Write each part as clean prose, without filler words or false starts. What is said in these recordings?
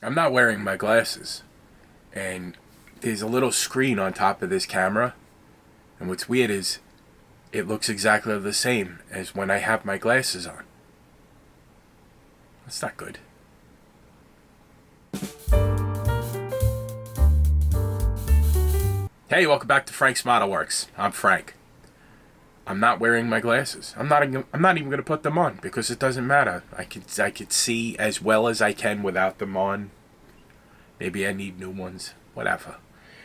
I'm not wearing my glasses, and there's a little screen on top of this camera, and what's weird is it looks exactly the same as when I have my glasses on. That's not good. Hey, welcome back to Frank's Model Works. I'm Frank. I'm not wearing my glasses. I'm not even going to put them on because it doesn't matter. I could see as well as I can without them on. Maybe I need new ones. Whatever.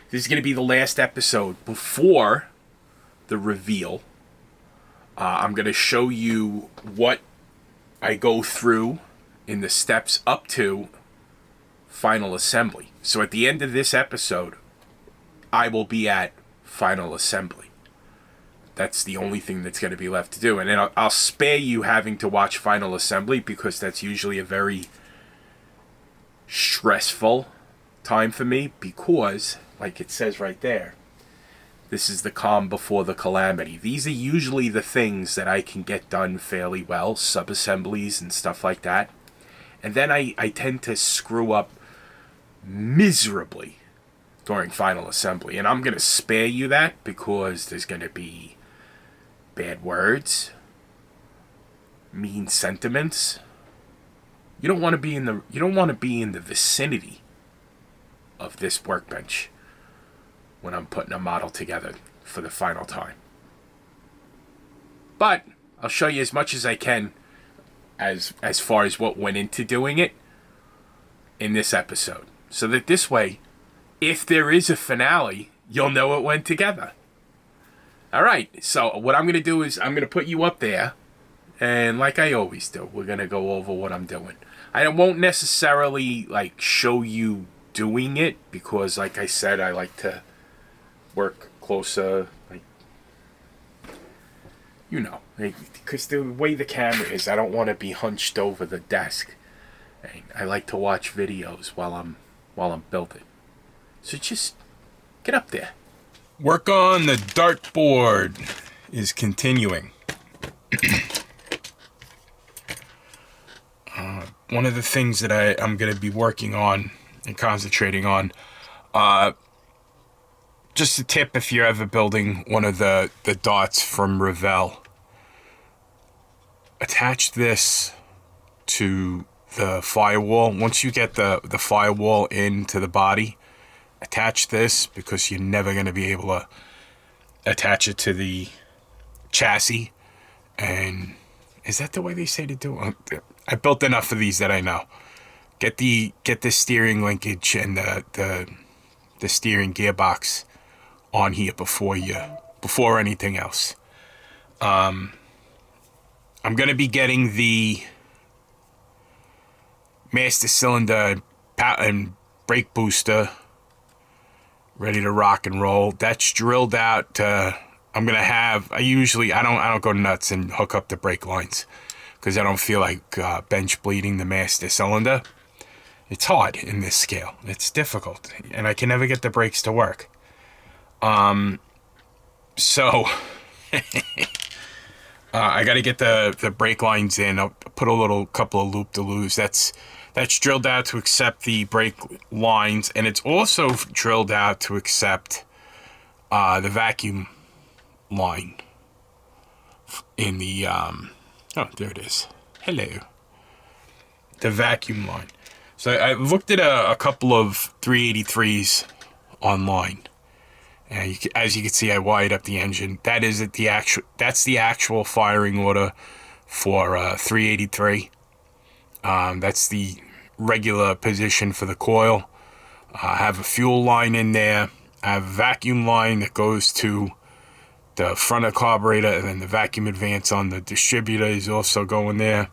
This is going to be the last episode before the reveal. I'm going to show you what I go through in the steps up to final assembly. So at the end of this episode, I will be at final assembly. That's the only thing that's going to be left to do. And then I'll spare you having to watch final assembly because that's usually a very stressful time for me because, like it says right there, this is the calm before the calamity. These are usually the things that I can get done fairly well, sub-assemblies and stuff like that. And then I tend to screw up miserably during final assembly. And I'm going to spare you that because there's going to be bad words, mean sentiments. You don't want to be in the vicinity of this workbench when I'm putting a model together for the final time. But I'll show you as much as I can as far as what went into doing it in this episode. So that this way, if there is a finale, you'll know it went together. Alright, so what I'm going to do is I'm going to put you up there, and like I always do, we're going to go over what I'm doing. I won't necessarily show you doing it, because like I said, I like to work closer, because the way the camera is, I don't want to be hunched over the desk. I like to watch videos while I'm building. So just get up there. Work on the dartboard is continuing. One of the things that I'm going to be working on and concentrating on, just a tip if you're ever building one of the darts from Revell, attach this to the firewall. Once you get the firewall into the body, attach this, because you're never going to be able to attach it to the chassis. And is that the way they say to do it? I built enough of these that I know. Get the steering linkage and the steering gearbox on here before anything else. I'm going to be getting the master cylinder and brake booster ready to rock and roll. That's drilled out. I don't go nuts and hook up the brake lines because I don't feel like bench bleeding the master cylinder. It's hard in this scale. It's difficult, and I can never get the brakes to work. So I got to get the brake lines in. I'll put a couple of loop-de-loos. That's drilled out to accept the brake lines, and it's also drilled out to accept the vacuum line in the there it is. Hello. The vacuum line. So I looked at a couple of 383s online, and as you can see, I wired up the engine. That's the actual firing order for 383. That's the regular position for the coil. I have a fuel line in there. I have a vacuum line that goes to the front of the carburetor, and then the vacuum advance on the distributor is also going there.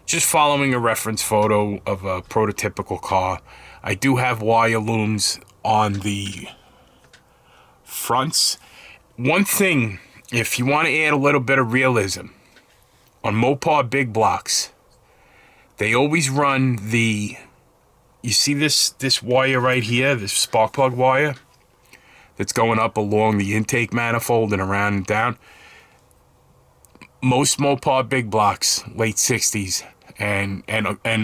Just following a reference photo of a prototypical car. I do have wire looms on the fronts. One thing, if you want to add a little bit of realism, on Mopar big blocks, they always run you see this wire right here, this spark plug wire that's going up along the intake manifold and around and down. Most Mopar big blocks, late 60s and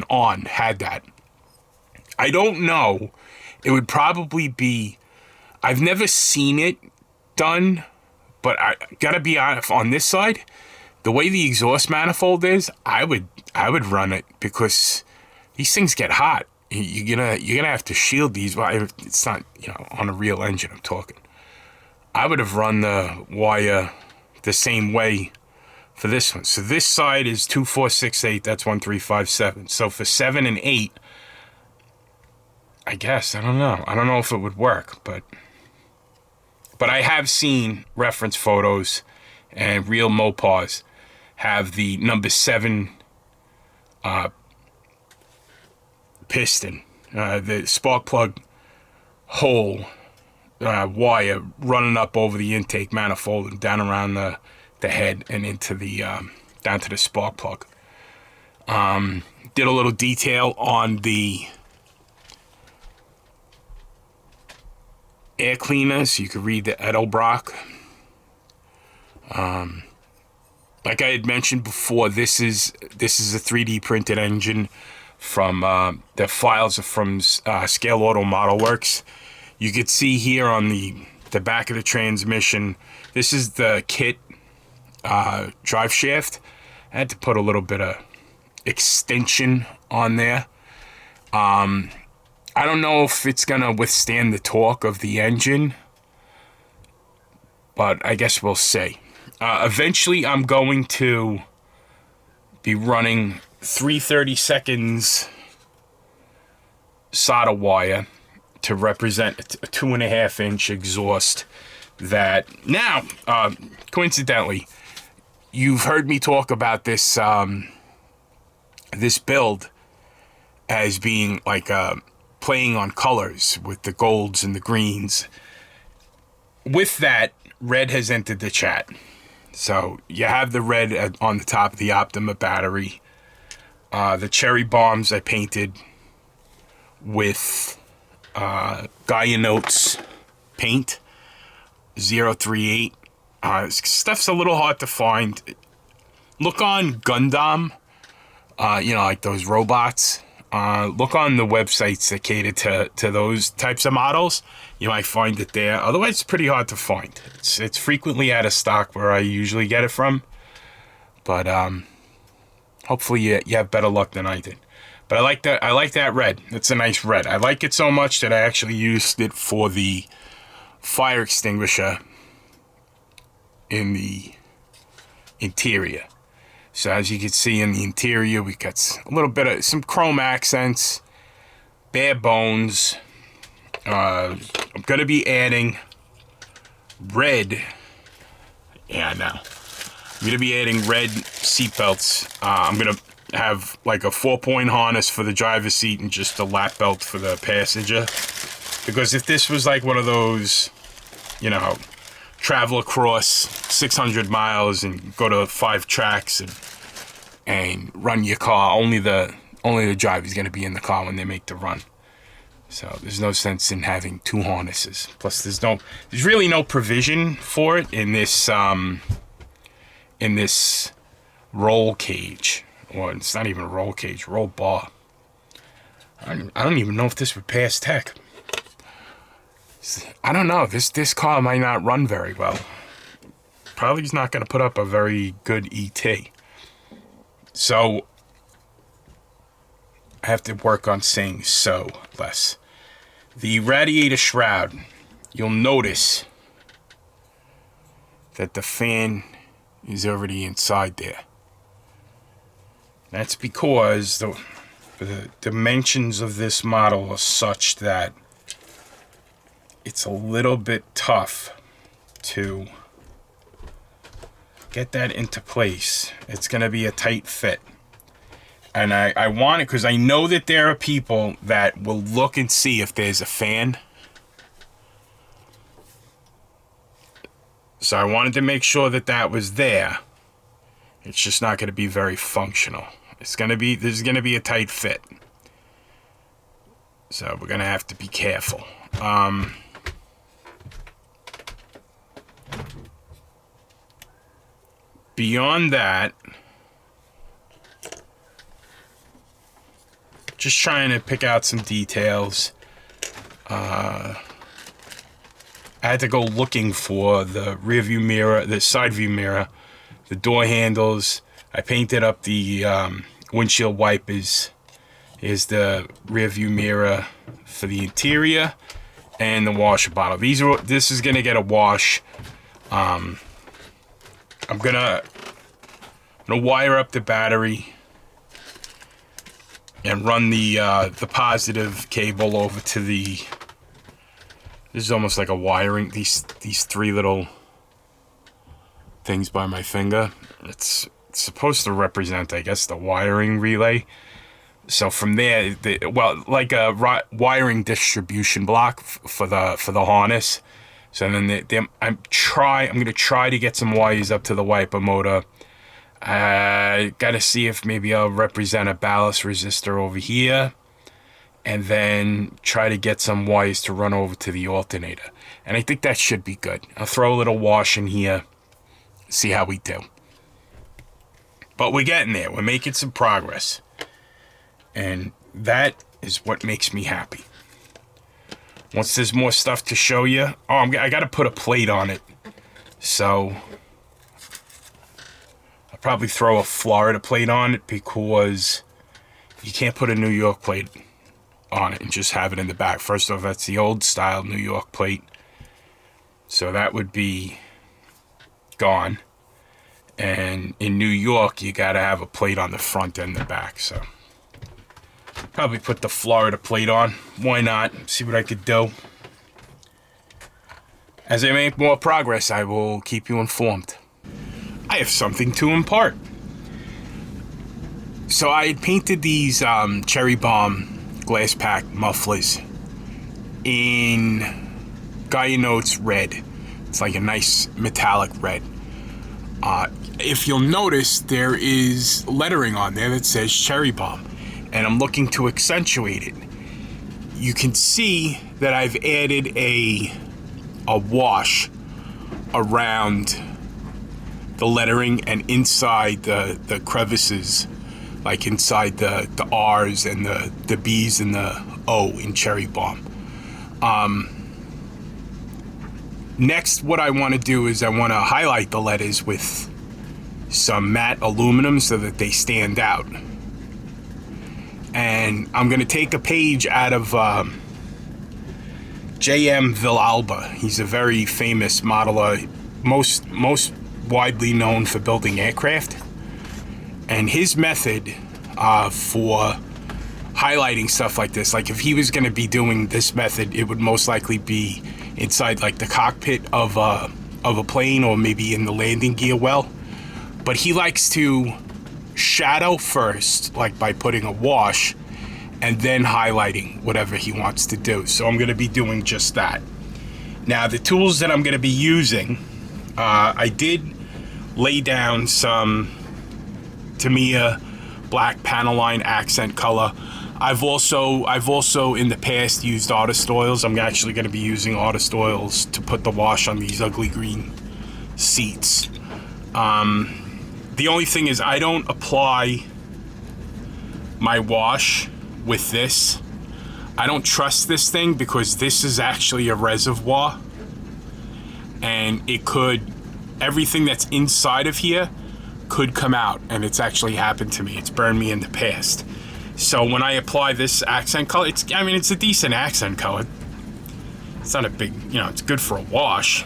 on, had that. I don't know. It would probably be, I've never seen it done, but I gotta be honest, on this side, the way the exhaust manifold is, I would run it, because these things get hot. You're gonna have to shield these. Well, it's not, on a real engine I'm talking. I would have run the wire the same way for this one. So this side is 2468, that's 1357. So for 7 and 8, I guess, I don't know. I don't know if it would work, but I have seen reference photos, and real Mopars have the number 7 piston, the spark plug hole wire running up over the intake manifold and down around the head and into the down to the spark plug. Did a little detail on the air cleaner, so you could read the Edelbrock. Like I had mentioned before, this is a 3D printed engine from the files are from Scale Auto Model Works. You could see here on the back of the transmission, this is the kit drive shaft. I had to put a little bit of extension on there. I don't know if it's gonna withstand the torque of the engine, but I guess we'll see. Eventually I'm going to be running 3/32 solder wire to represent a 2.5-inch exhaust. That now, coincidentally, you've heard me talk about this this build as being like playing on colors with the golds and the greens. With that, red has entered the chat. So you have the red on the top of the Optima battery. The cherry bombs I painted with Gaia Notes paint 038. Stuff's a little hard to find. Look on Gundam, like those robots. Look on the websites that cater to those types of models. You might find it there. Otherwise, it's pretty hard to find. It's frequently out of stock where I usually get it from. But hopefully you have better luck than I did. But I like that red. It's a nice red. I like it so much that I actually used it for the fire extinguisher in the interior. So as you can see in the interior, we got a little bit of some chrome accents, bare bones. I'm going to be adding red. Yeah, no. I'm going to be adding red seatbelts. I'm going to have like a 4-point harness for the driver's seat and just a lap belt for the passenger. Because if this was like one of those, travel across 600 miles and go to 5 tracks and run your car, only the driver's going to be in the car when they make the run. So there's no sense in having 2 harnesses. Plus there's really no provision for it in this roll cage. Or it's not even a roll cage, roll bar. I don't even know if this would pass tech. I don't know. This car might not run very well. Probably is not going to put up a very good ET. So I have to work on saying so less. The radiator shroud, you'll notice that the fan is already inside there. That's because the dimensions of this model are such that it's a little bit tough to get that into place. It's going to be a tight fit. And I want it because I know that there are people that will look and see if there's a fan. So I wanted to make sure that was there. It's just not going to be very functional. This is going to be a tight fit. So we're going to have to be careful. Beyond that, just trying to pick out some details. I had to go looking for the rear view mirror, the side view mirror, the door handles. I painted up the windshield wipers. Here's the rear view mirror for the interior, and the washer bottle. This is gonna get a wash. I'm gonna wire up the battery and run the positive cable over to the. This is almost like a wiring. These three little things by my finger. It's supposed to represent, I guess, the wiring relay. So from there, like a wiring distribution block for the harness. So then I'm gonna try to get some wires up to the wiper motor. I gotta see if maybe I'll represent a ballast resistor over here, and then try to get some wires to run over to the alternator. And I think that should be good. I'll throw a little wash in here, see how we do. But we're getting there. We're making some progress. And that is what makes me happy. Once there's more stuff to show you. Oh, I got to put a plate on it. So I'll probably throw a Florida plate on it, because you can't put a New York plate on it and just have it in the back. First off, that's the old style New York plate. So that would be gone. And in New York, you got to have a plate on the front and the back. So probably put the Florida plate on. Why not? See what I could do. As I make more progress, I will keep you informed. I have something to impart. So I had painted these cherry bomb glass pack mufflers in Gaia Notes red. It's like a nice metallic red. If you'll notice, there is lettering on there that says cherry bomb, and I'm looking to accentuate it. You can see that I've added a wash around the lettering and inside the crevices, like inside the R's and the B's and the O in cherry bomb. Next, what I want to do is I want to highlight the letters with some matte aluminum so that they stand out. And I'm going to take a page out of J.M. Villalba. He's a very famous modeler, most widely known for building aircraft. And his method for highlighting stuff like this, like if he was going to be doing this method, it would most likely be inside like the cockpit of a plane, or maybe in the landing gear well. But he likes to shadow first, like by putting a wash, and then highlighting whatever he wants to do. So I'm going to be doing just that. Now, the tools that I'm going to be using, I did lay down some Tamiya black panel line accent color. I've also in the past used artist oils. I'm actually going to be using artist oils to put the wash on these ugly green seats. The only thing is I don't apply my wash with this. I don't trust this thing, because this is actually a reservoir, and everything that's inside of here could come out, and it's actually happened to me. It's burned me in the past. So when I apply this accent color, it's a decent accent color. It's not a big, it's good for a wash.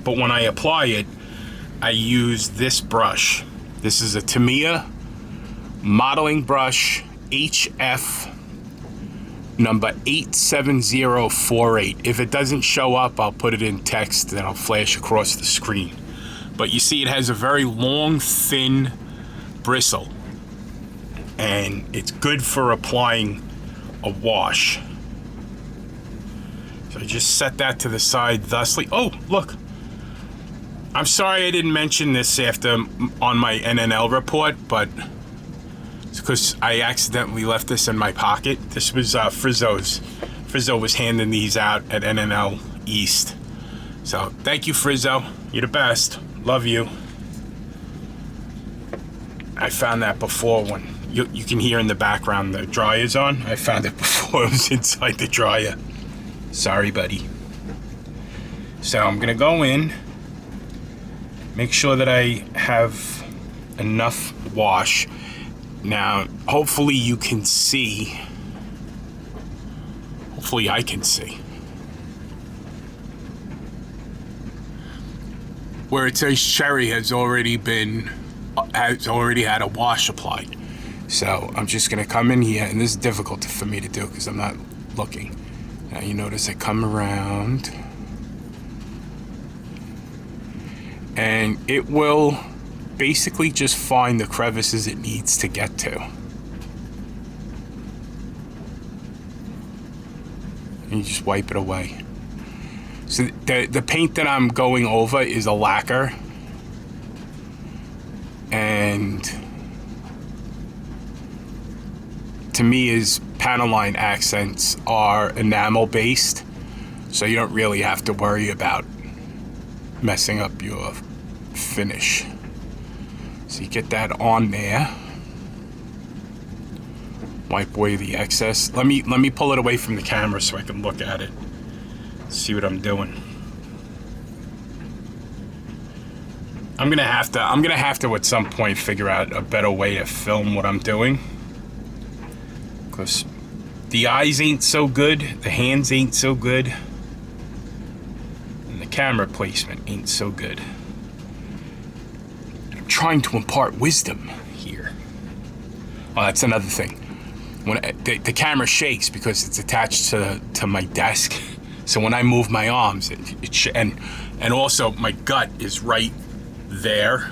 But when I apply it, I use this brush. This is a Tamiya modeling brush, HF number 87048. If it doesn't show up, I'll put it in text and I'll flash across the screen. But you see, it has a very long, thin bristle, and it's good for applying a wash. So I just set that to the side thusly. Oh, look. I'm sorry I didn't mention this on my NNL report, but it's because I accidentally left this in my pocket. This was Frizzo's. Frizzo was handing these out at NNL East. So thank you, Frizzo. You're the best. Love you. I found that before when You can hear in the background the dryer's on. I found it before it was inside the dryer. Sorry, buddy. So I'm gonna go in, make sure that I have enough wash. Now, hopefully you can see. Hopefully I can see. Where it says cherry has already had a wash applied. So I'm just gonna come in here, and this is difficult for me to do because I'm not looking. Now you notice I come around, and it will basically just find the crevices it needs to get to. And you just wipe it away. So the paint that I'm going over is a lacquer, and to me is panel line accents are enamel based, so you don't really have to worry about messing up your finish. So you get that on there, wipe away the excess. Let me pull it away from the camera so I can look at it, see what I'm doing. I'm gonna have to at some point figure out a better way to film what I'm doing, because the eyes ain't so good, the hands ain't so good, and the camera placement ain't so good. I'm trying to impart wisdom here. Oh, that's another thing. When the camera shakes because it's attached to my desk, so when I move my arms, and also my gut is right there,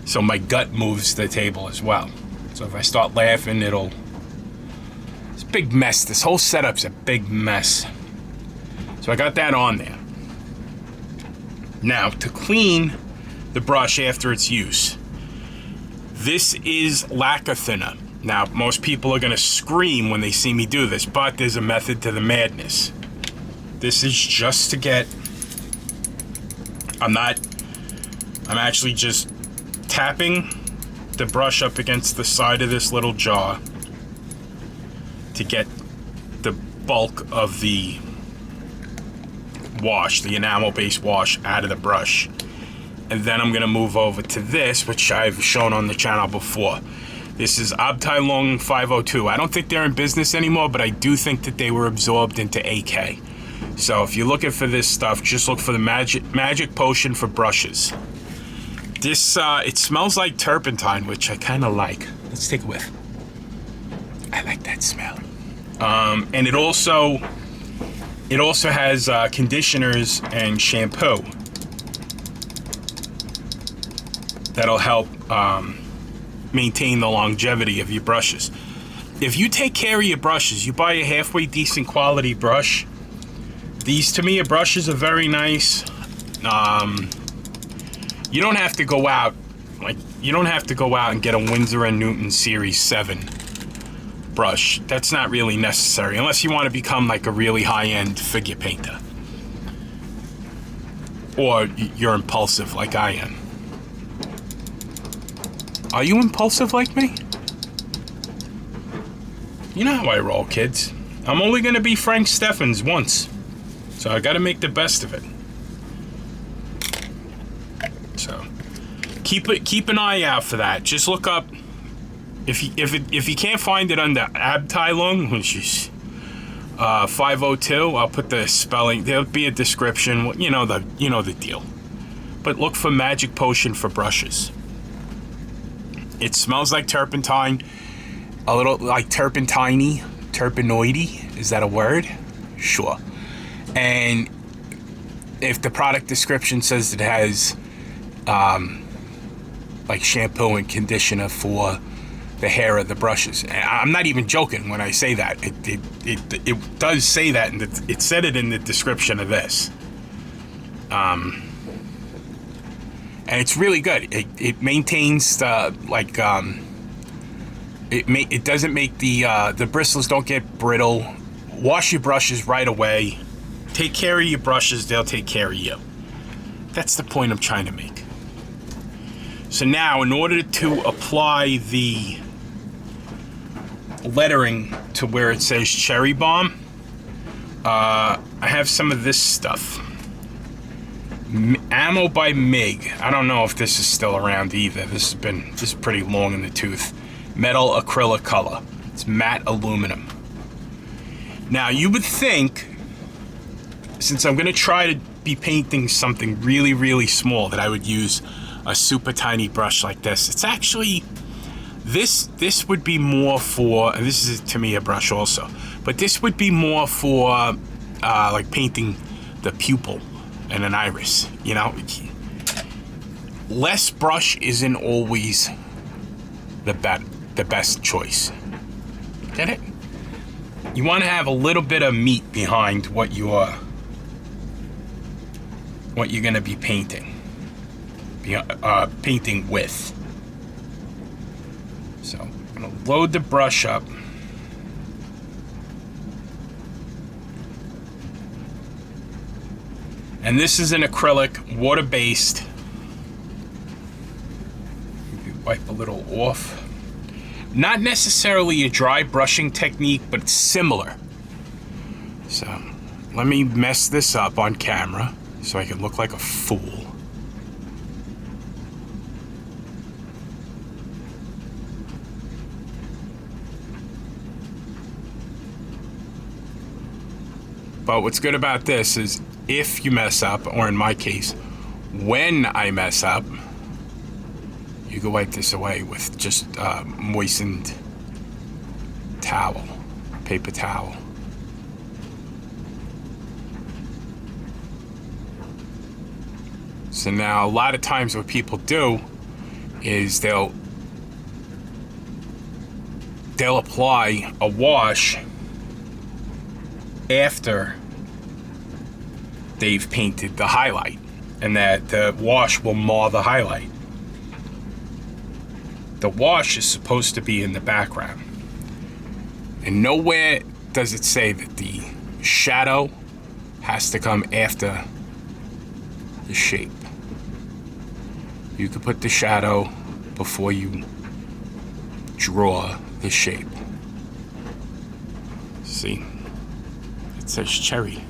so my gut moves the table as well. So if I start laughing, it's a big mess. This whole setup's a big mess. So I got that on there. Now, to clean the brush after its use, this is lacquer thinner. Now, most people are gonna scream when they see me do this, but there's a method to the madness. This is just to get, I'm actually just tapping the brush up against the side of this little jar to get the bulk of the wash, the enamel-based wash, out of the brush. And then I'm gonna move over to this, which I've shown on the channel before. This is Abteilung 502. I don't think they're in business anymore, but I do think that they were absorbed into AK. So if you're looking for this stuff, just look for the magic potion for brushes. This, it smells like turpentine, which I kind of like. Let's take a whiff. I like that smell. And it also has conditioners and shampoo that'll help maintain the longevity of your brushes. If you take care of your brushes, you buy a halfway decent quality brush. These, to me, brushes are very nice. You don't have to go out, and get a Winsor & Newton Series 7 brush. That's not really necessary, unless you want to become like a really high-end figure painter. Or you're impulsive like I am. Are you impulsive like me? You know how I roll, kids. I'm only gonna be Frank Steffens once, so I gotta make the best of it. So keep an eye out for that. Just look up, if you can't find it under Abteilung, which is 502. I'll put the spelling. There'll be a description. You know the deal. But look for magic potion for brushes. It smells like turpentine, a little like turpentiny, turpenoidy. Is that a word? Sure. And if the product description says it has like shampoo and conditioner for the hair of the brushes, I'm not even joking when I say that. It does say that, and it said it in the description of this. And it's really good. It maintains it doesn't make the bristles don't get brittle. Wash your brushes right away. Take care of your brushes, they'll take care of you. That's the point I'm trying to make. So now, in order to apply the lettering to where it says Cherry Bomb. I have some of this stuff. Ammo by MIG. I don't know if this is still around either. This is pretty long in the tooth. Metal acrylic color. It's matte aluminum. Now you would think, since I'm going to try to be painting something really, really small, that I would use a super tiny brush like this. It's actually, this would be more for, and this is to me a brush also, but this would be more for like painting the pupil and an iris, you know. Less brush isn't always the best choice. Get it? You want to have a little bit of meat behind what you're going to be painting. Painting with. So I'm going to load the brush up. And this is an acrylic, water-based. Wipe a little off. Not necessarily a dry brushing technique, but it's similar. So let me mess this up on camera so I can look like a fool. But what's good about this is if you mess up, or in my case, when I mess up, you can wipe this away with just moistened towel, paper towel. So now a lot of times what people do is they'll apply a wash after they've painted the highlight, and that the wash will mar the highlight. The wash is supposed to be in the background, and nowhere does it say that the shadow has to come after the shape. You could put the shadow before you draw the shape. See, it says cherry.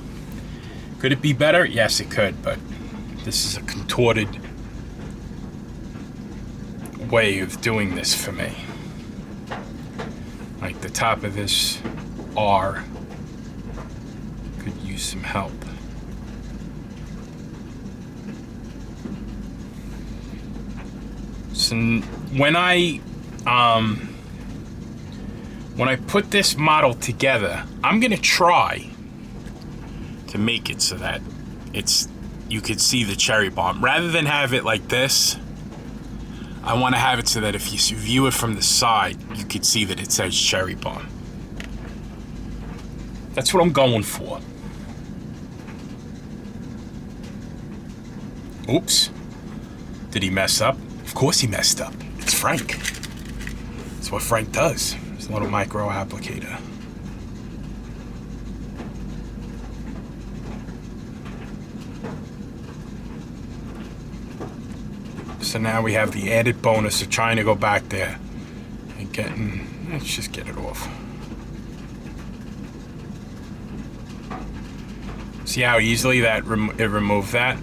Could it be better? Yes, it could, but this is a contorted way of doing this for me. Like the top of this R could use some help. So when I put this model together, I'm gonna try to make it so that you could see the cherry bomb. Rather than have it like this, I want to have it so that if you view it from the side, you could see that it says cherry bomb. That's what I'm going for. Oops. Did he mess up? Of course he messed up. It's Frank. That's what Frank does. It's a little micro applicator. So now we have the added bonus of trying to go back there and getting, let's just get it off. See how easily that it removed that?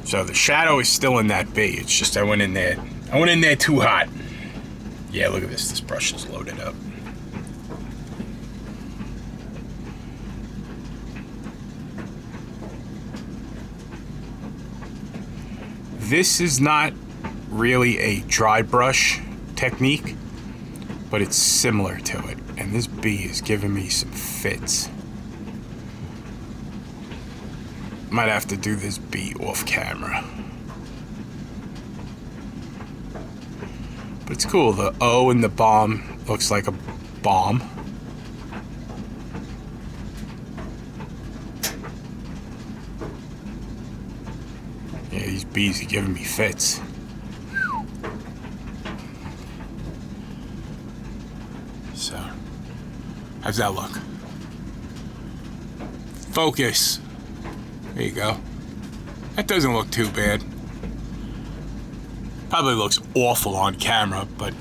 So the shadow is still in that B. It's just I went in there too hot. Yeah, look at this. This brush is loaded up. This is not really a dry brush technique, but it's similar to it. And this B is giving me some fits. Might have to do this B off camera. But it's cool. The O in the bomb looks like a bomb. Yeah, these B's are giving me fits. So, how's that look? Focus. There you go. That doesn't look too bad. Probably looks awful on camera, but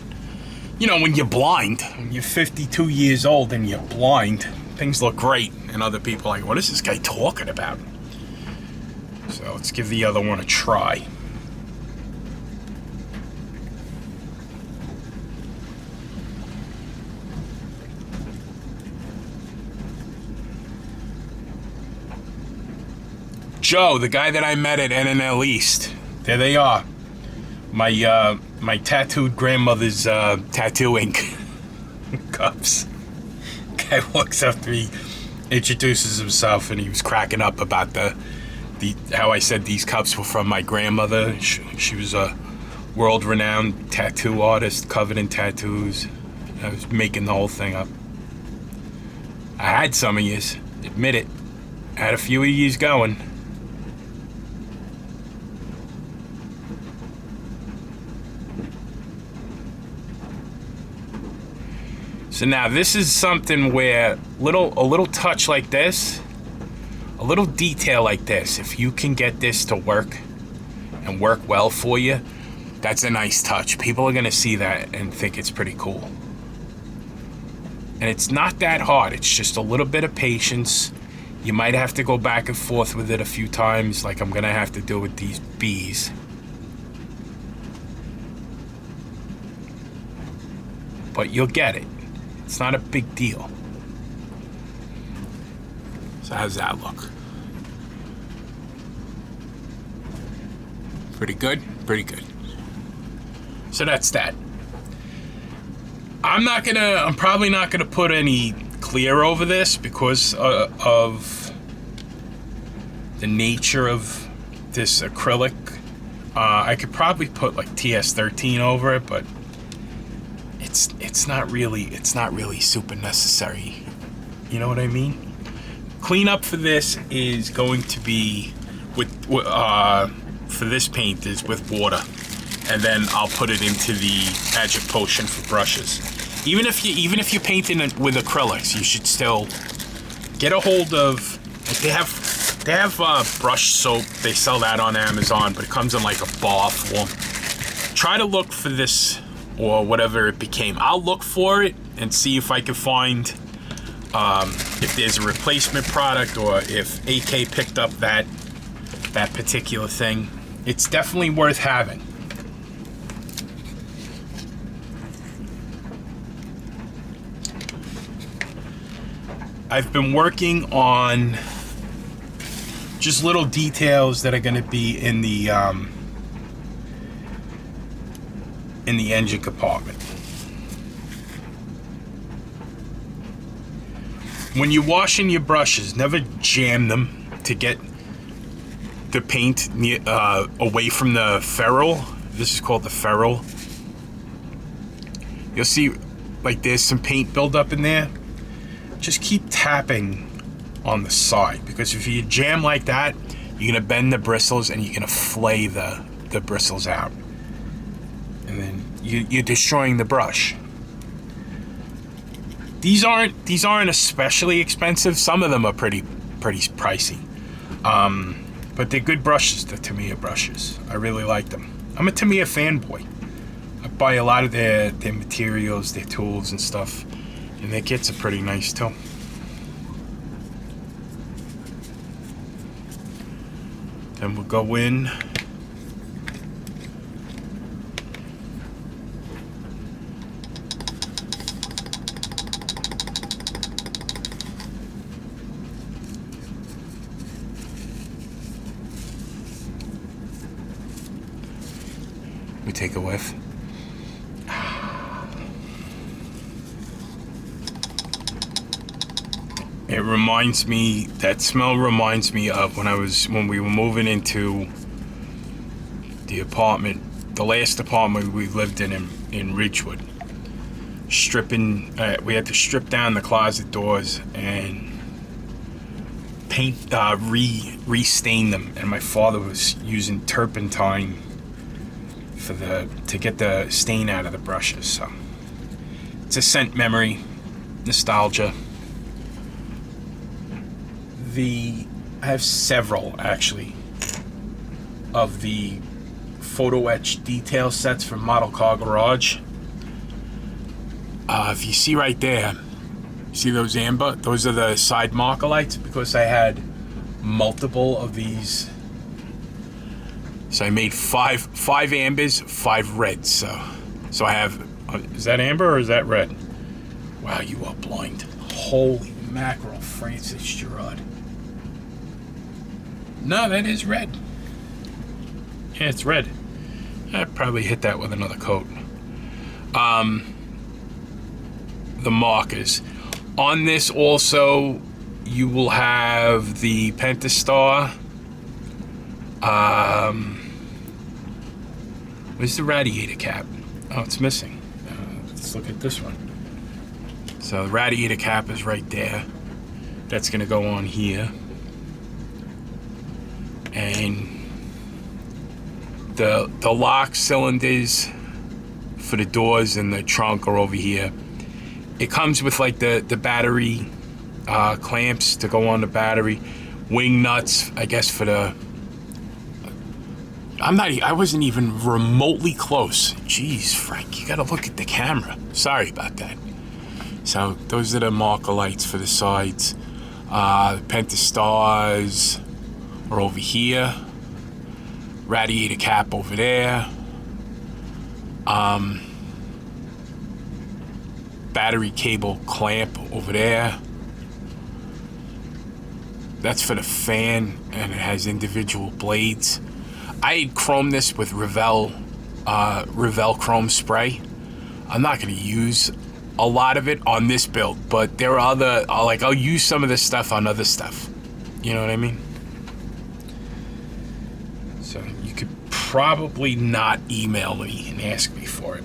you know, when you're blind, when you're 52 years old and you're blind, things look great, and other people are like, what is this guy talking about? So let's give the other one a try. Joe, the guy that I met at NNL East. There they are. My tattooed grandmother's tattoo ink cups. Guy walks up to me, introduces himself, and he was cracking up about the how I said these cups were from my grandmother. She was a world-renowned tattoo artist, covered in tattoos. I was making the whole thing up. I had some of yous, admit it. I had a few of yous going. So now this is something where a little touch like this, a little detail like this, if you can get this to work and work well for you, that's a nice touch. People are gonna see that and think it's pretty cool. And it's not that hard, it's just a little bit of patience. You might have to go back and forth with it a few times, like I'm gonna have to do with these bees. But you'll get it. It's not a big deal. So how's that look? Pretty good? Pretty good. So that's that. I'm probably not gonna put any clear over this because of the nature of this acrylic. I could probably put like TS13 over it, but it's not really super necessary. You know what I mean? Cleanup for this is going to be for this paint is with water, and then I'll put it into the magic potion for brushes. Even if you're painting it with acrylics, you should still get a hold of. Like they have brush soap. They sell that on Amazon, but it comes in like a bar form. Try to look for this, or whatever it became. I'll look for it and see if I can find if there's a replacement product, or if AK picked up that particular thing. It's definitely worth having. I've been working on just little details that are going to be in the engine compartment. When you're washing your brushes, never jam them to get the paint away from the ferrule. This is called the ferrule. You'll see like there's some paint buildup in there. Just keep tapping on the side, because if you jam like that, you're gonna bend the bristles and you're gonna flay the bristles out, and then you're destroying the brush. These aren't especially expensive. Some of them are pretty pricey, but they're good brushes. The Tamiya brushes, I really like them. I'm a Tamiya fanboy. I buy a lot of their materials, their tools and stuff, and their kits are pretty nice too. Then we'll go in. We take a whiff. It reminds me, that smell reminds me of when we were moving into the apartment, the last apartment we lived in Ridgewood. We had to strip down the closet doors and paint, re-stain them, and my father was using turpentine to get the stain out of the brushes. So it's a scent memory, nostalgia. I have several actually of the photo etch detail sets from Model Car Garage. If you see right there, see those amber? Those are the side marker lights, because I had multiple of these. So I made five ambers, 5 reds. So I have, is that amber or is that red? Wow, you are blind. Holy mackerel, Francis Gerard. No, that is red. Yeah, it's red. I'd probably hit that with another coat. The markers. On this also, you will have the Pentastar. Where's the radiator cap? Oh, it's missing. Let's look at this one. So the radiator cap is right there. That's gonna go on here. And the lock cylinders for the doors and the trunk are over here. It comes with like the battery clamps to go on the battery, wing nuts, I guess, for the. I wasn't even remotely close. Jeez, Frank, you gotta look at the camera. Sorry about that. So those are the marker lights for the sides. Pentastars are over here. Radiator cap over there. Battery cable clamp over there. That's for the fan, and it has individual blades. I had chromed this with Revell chrome spray. I'm not going to use a lot of it on this build, but there are other, I'll use some of this stuff on other stuff. You know what I mean? So you could probably not email me and ask me for it.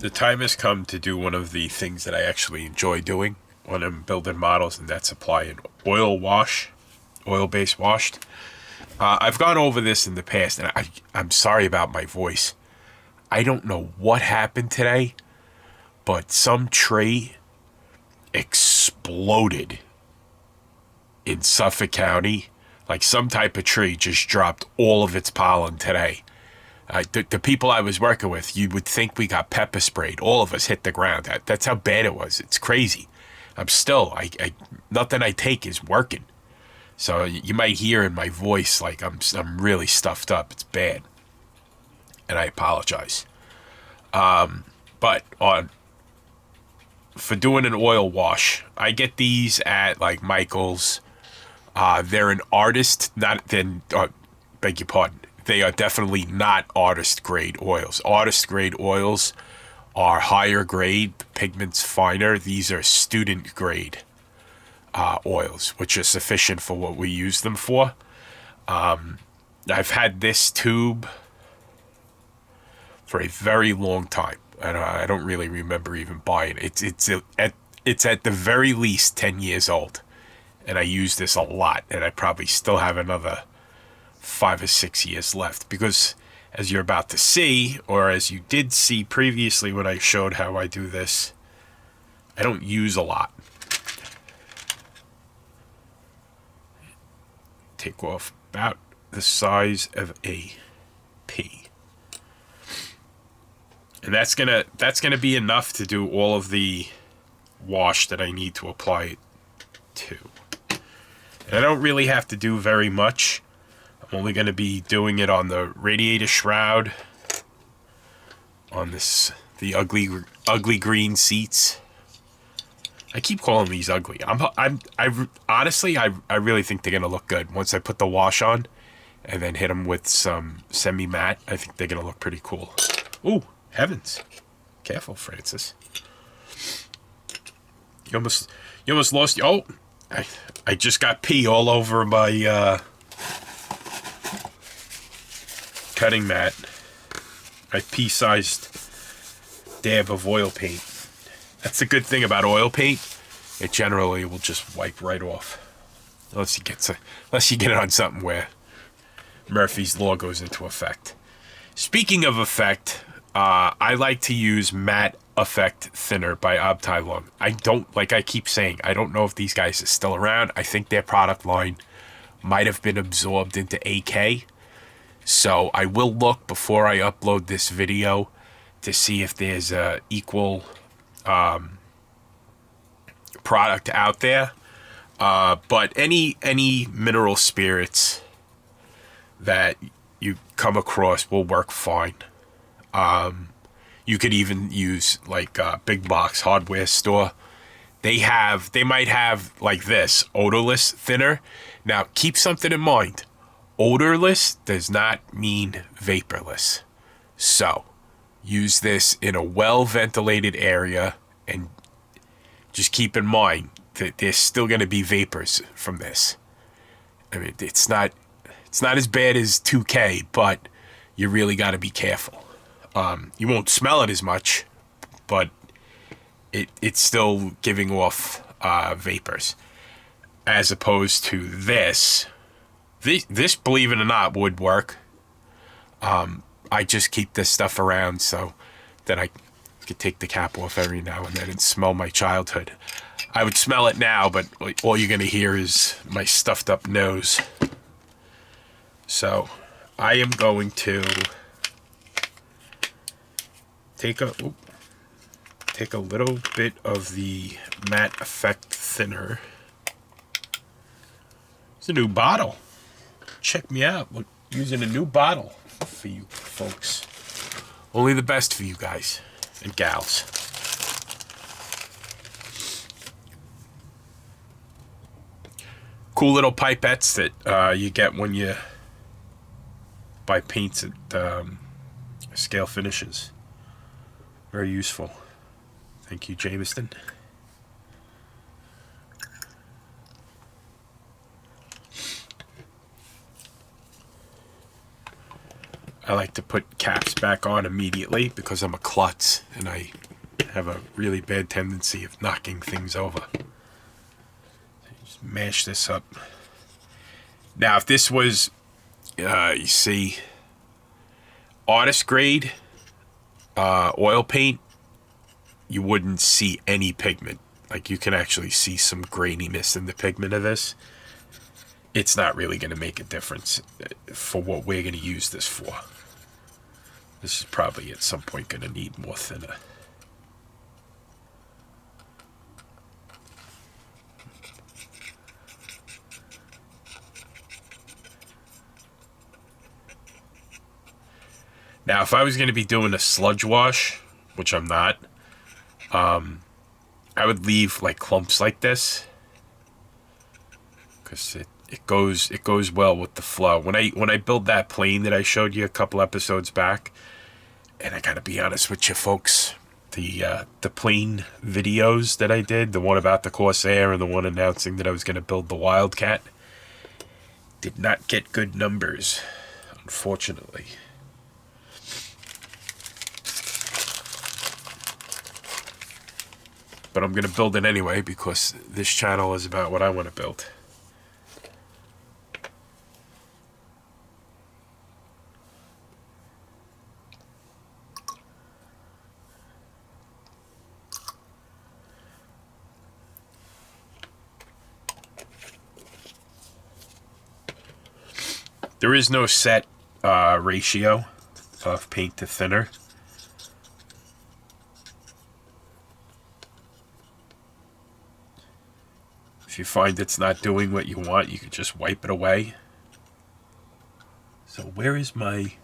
The time has come to do one of the things that I actually enjoy doing when I'm building models, and that's apply an oil-based washed. I've gone over this in the past, and I'm sorry about my voice. I don't know what happened today, but some tree exploded in Suffolk County. Like some type of tree just dropped all of its pollen today. The people I was working with, you would think we got pepper sprayed. All of us hit the ground. That's how bad it was. It's crazy. I'm still, nothing I take is working. So you might hear in my voice like I'm really stuffed up. It's bad, and I apologize. But for doing an oil wash, I get these at like Michael's. They're an artist, beg your pardon. They are definitely not artist grade oils. Artist grade oils are higher grade, the pigment's finer. These are student grade oils, which are sufficient for what we use them for. I've had this tube for a very long time, and I don't really remember even buying it. It's at the very least 10 years old, and I use this a lot, and I probably still have another 5 or 6 years left, because as you're about to see, or as you did see previously when I showed how I do this, I don't use a lot. Take off about the size of a pea, and that's gonna be enough to do all of the wash that I need to apply it to. And I don't really have to do very much. I'm only going to be doing it on the radiator shroud, on the ugly green seats. I keep calling these ugly. Honestly, I really think they're gonna look good once I put the wash on, and then hit them with some semi-matte. I think they're gonna look pretty cool. Ooh, heavens! Careful, Francis. You almost lost. Oh, I just got pee all over my cutting mat. My pea-sized dab of oil paint. That's the good thing about oil paint. It generally will just wipe right off. Unless you get it on something where Murphy's Law goes into effect. Speaking of effect, I like to use Matte Effect Thinner by Abteilung. Like I keep saying, I don't know if these guys are still around. I think their product line might have been absorbed into AK. So I will look before I upload this video to see if there's a equal product out there. But any mineral spirits that you come across will work fine. You could even use like a big box hardware store. They might have like this odorless thinner. Now keep something in mind. Odorless does not mean vaporless. So use this in a well ventilated area, and just keep in mind that there's still going to be vapors from this. I mean, it's not as bad as 2K, but you really got to be careful. You won't smell it as much, but it's still giving off vapors, as opposed to this. This, believe it or not, would work. I just keep this stuff around so that I could take the cap off every now and then and smell my childhood. I would smell it now, but all you're gonna hear is my stuffed up nose. So I am going to take a little bit of the matte effect thinner. It's a new bottle. Check me out. Look, using a new bottle for you folks. Only the best for you guys and gals. Cool little pipettes that you get when you buy paints at Scale Finishes. Very useful. Thank you, Jameson. I like to put caps back on immediately because I'm a klutz and I have a really bad tendency of knocking things over. Just mash this up. Now, if this was, you see, artist grade oil paint, you wouldn't see any pigment. Like, you can actually see some graininess in the pigment of this. It's not really going to make a difference for what we're going to use this for. This is probably at some point going to need more thinner. Now, if I was going to be doing a sludge wash, which I'm not, I would leave like clumps like this because it goes well with the flow. When I build that plane that I showed you a couple episodes back, and I gotta be honest with you folks, the plane videos that I did, the one about the Corsair and the one announcing that I was gonna build the Wildcat, did not get good numbers, unfortunately. But I'm gonna build it anyway because this channel is about what I want to build. There is no set ratio of paint to thinner. If you find it's not doing what you want, you can just wipe it away. So where is my...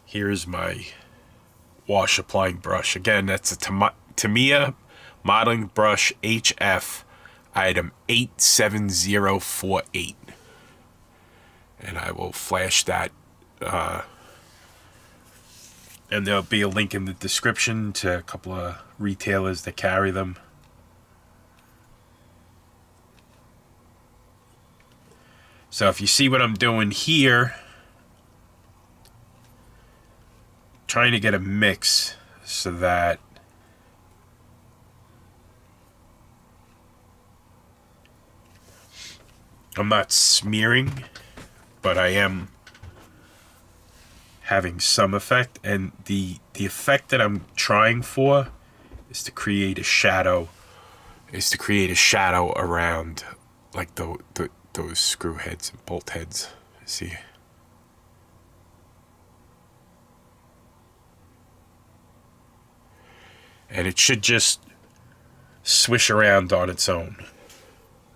Here's my wash applying brush. Again, that's a Tamiya modeling brush HF item 87048. And I will flash that. And there'll be a link in the description to a couple of retailers that carry them. So if you see what I'm doing here, trying to get a mix so that I'm not smearing, but I am having some effect. And the effect that I'm trying for is to create a shadow, around like those screw heads and bolt heads. See, and it should just swish around on its own.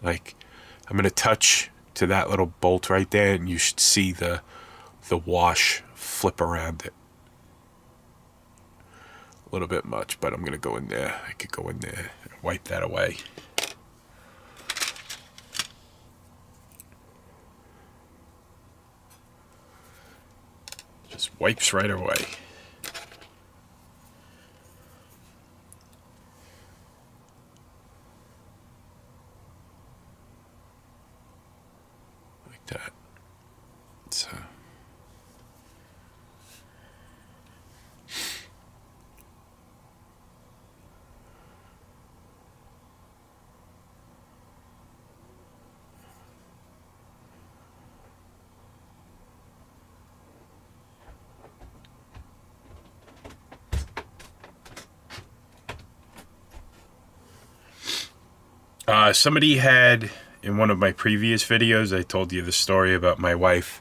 Like, I'm going to touch to that little bolt right there, and you should see the wash flip around it. A little bit much, but I'm going to go in there. I could go in there and wipe that away. Just wipes right away. Like that. So. Somebody had, in one of my previous videos, I told you the story about my wife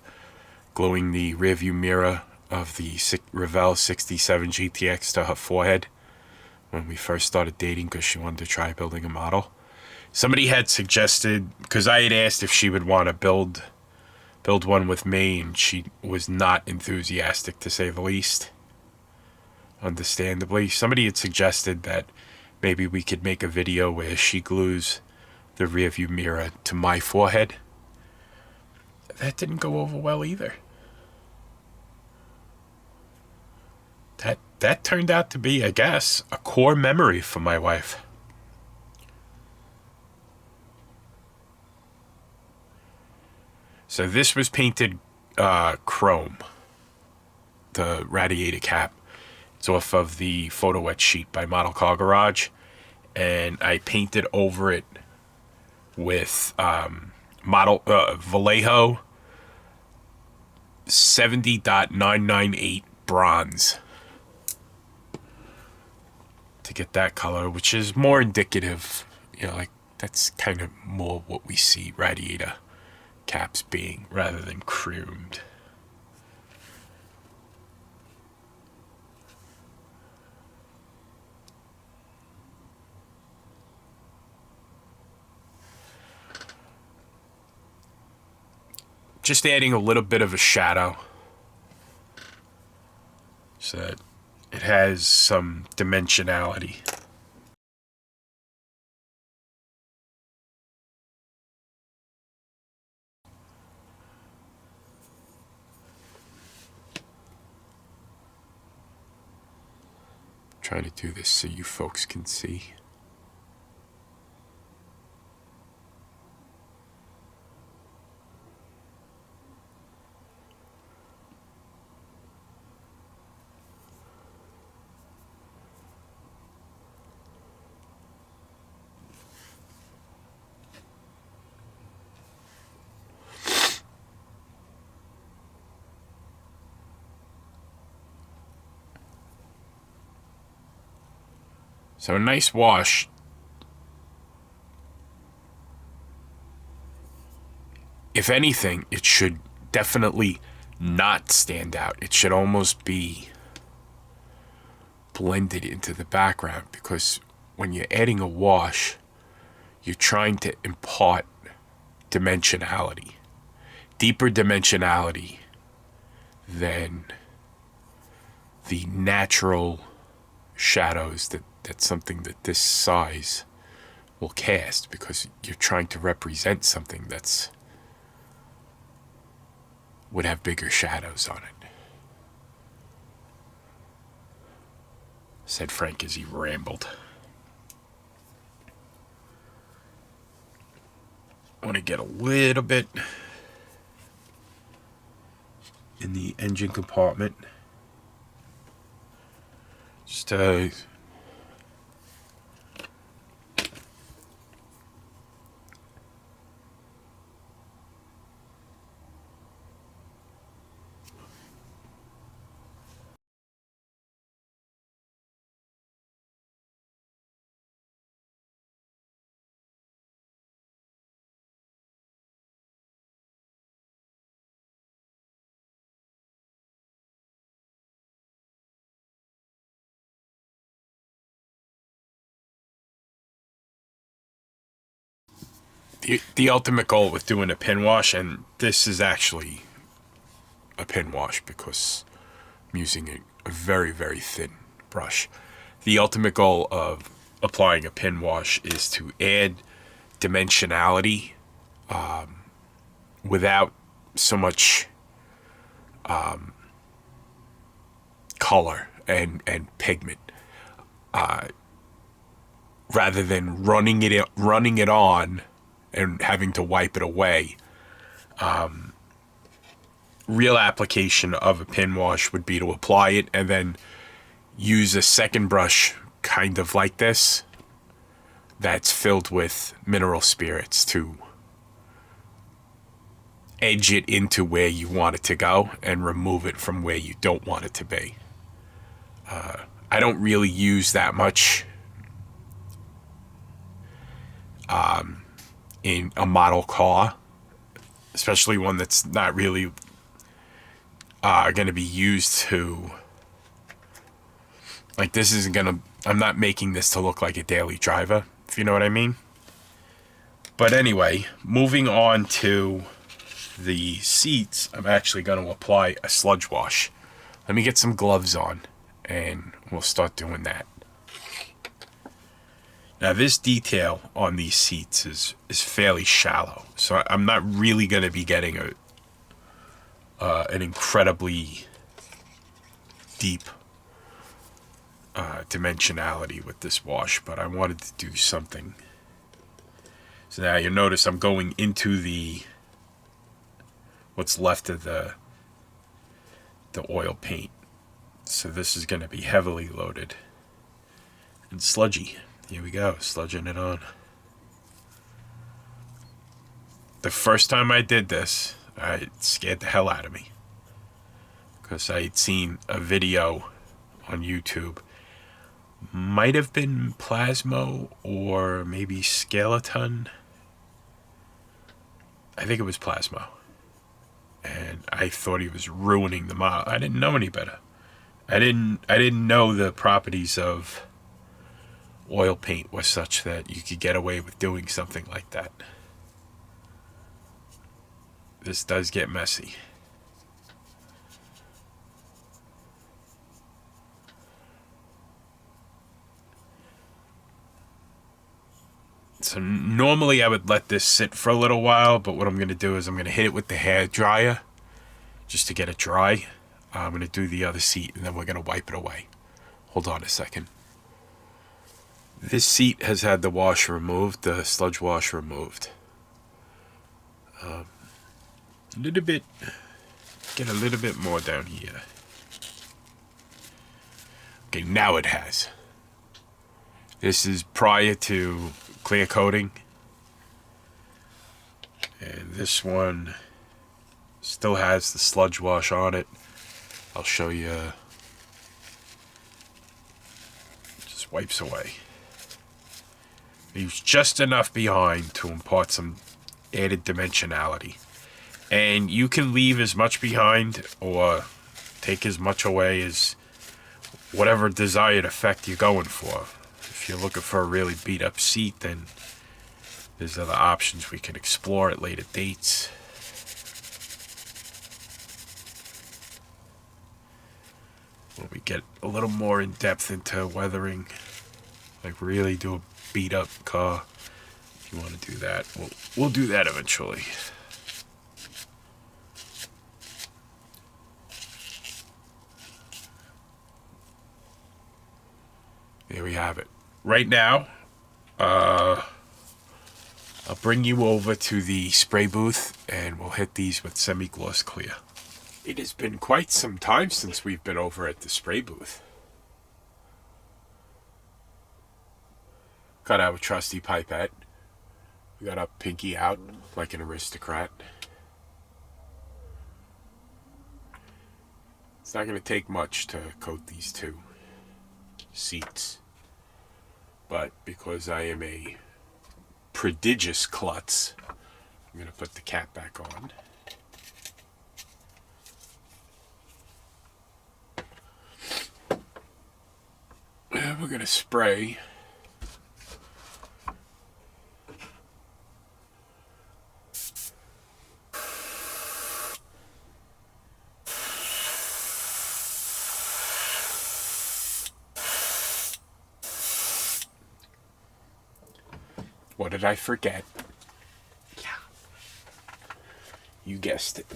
gluing the rearview mirror of the Revell 67 GTX to her forehead when we first started dating because she wanted to try building a model. Somebody had suggested, because I had asked if she would want to build one with me, and she was not enthusiastic, to say the least. Understandably. Somebody had suggested that maybe we could make a video where she glues the rearview mirror to my forehead. That didn't go over well either. That turned out to be, I guess, a core memory for my wife. So this was painted chrome, the radiator cap. It's off of the photo etch sheet by Model Car Garage, and I painted over it with Vallejo 70.998 bronze to get that color, which is more indicative, like that's kind of more what we see radiator caps being rather than chromed. Just adding a little bit of a shadow so that it has some dimensionality. I'm trying to do this so you folks can see. So a nice wash. If anything, it should definitely not stand out. It should almost be blended into the background, because when you're adding a wash, you're trying to impart dimensionality, deeper dimensionality than the natural shadows that's something that this size will cast, because you're trying to represent something that's would have bigger shadows on it, said Frank as he rambled. I want to get a little bit in the engine compartment, just The ultimate goal with doing a pin wash, and this is actually a pin wash because I'm using a very, very thin brush. The ultimate goal of applying a pin wash is to add dimensionality without so much color and pigment, rather than running it on and having to wipe it away. Real application of a pin wash would be to apply it and then use a second brush kind of like this that's filled with mineral spirits to edge it into where you want it to go and remove it from where you don't want it to be. I don't really use that much in a model car, especially one that's not really going to be used to, like, this isn't going to, I'm not making this to look like a daily driver, if you know what I mean. But anyway, moving on to the seats, I'm actually going to apply a sludge wash. Let me get some gloves on and we'll start doing that. Now, this detail on these seats is fairly shallow, so I'm not really going to be getting an incredibly deep dimensionality with this wash, but I wanted to do something. So now you'll notice I'm going into what's left of the oil paint. So this is going to be heavily loaded and sludgy. Here we go, sludging it on. The first time I did this, it scared the hell out of me, because I had seen a video on YouTube, might have been Plasmo or maybe Skeleton. I think it was Plasmo, and I thought he was ruining the model. I didn't know any better. I didn't know the properties of oil paint was such that you could get away with doing something like that. This does get messy. So normally I would let this sit for a little while, but what I'm going to do is I'm going to hit it with the hair dryer just to get it dry. I'm going to do the other seat and then we're going to wipe it away. Hold on a second. This seat has had the wash removed, the sludge wash removed. A little bit, get a little bit more down here. Okay, now it has. This is prior to clear coating. And this one still has the sludge wash on it. I'll show you. Just wipes away. Leaves just enough behind to impart some added dimensionality. And you can leave as much behind or take as much away as whatever desired effect you're going for. If you're looking for a really beat up seat, then there's other options we can explore at later dates. When we get a little more in depth into weathering, like really do a beat up car. If you want to do that, we'll do that eventually. There we have it. Right now, I'll bring you over to the spray booth and we'll hit these with semi-gloss clear. It has been quite some time since we've been over at the spray booth. Got our trusty pipette. We got our pinky out like an aristocrat. It's not going to take much to coat these two seats. But because I am a prodigious klutz, I'm going to put the cap back on. And we're going to spray What did I forget? Yeah. You guessed it.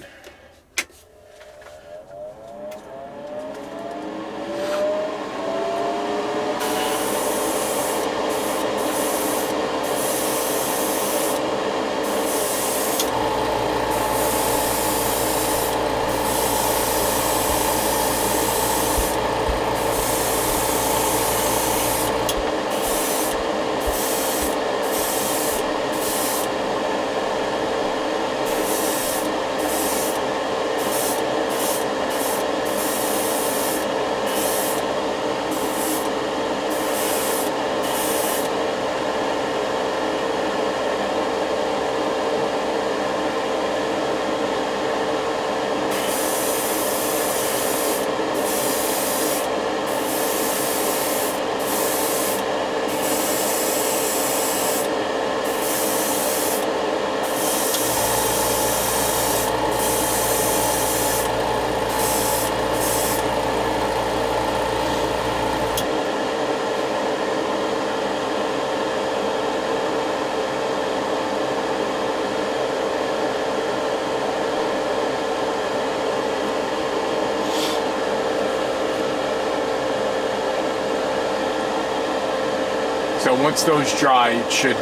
So once those dry, it should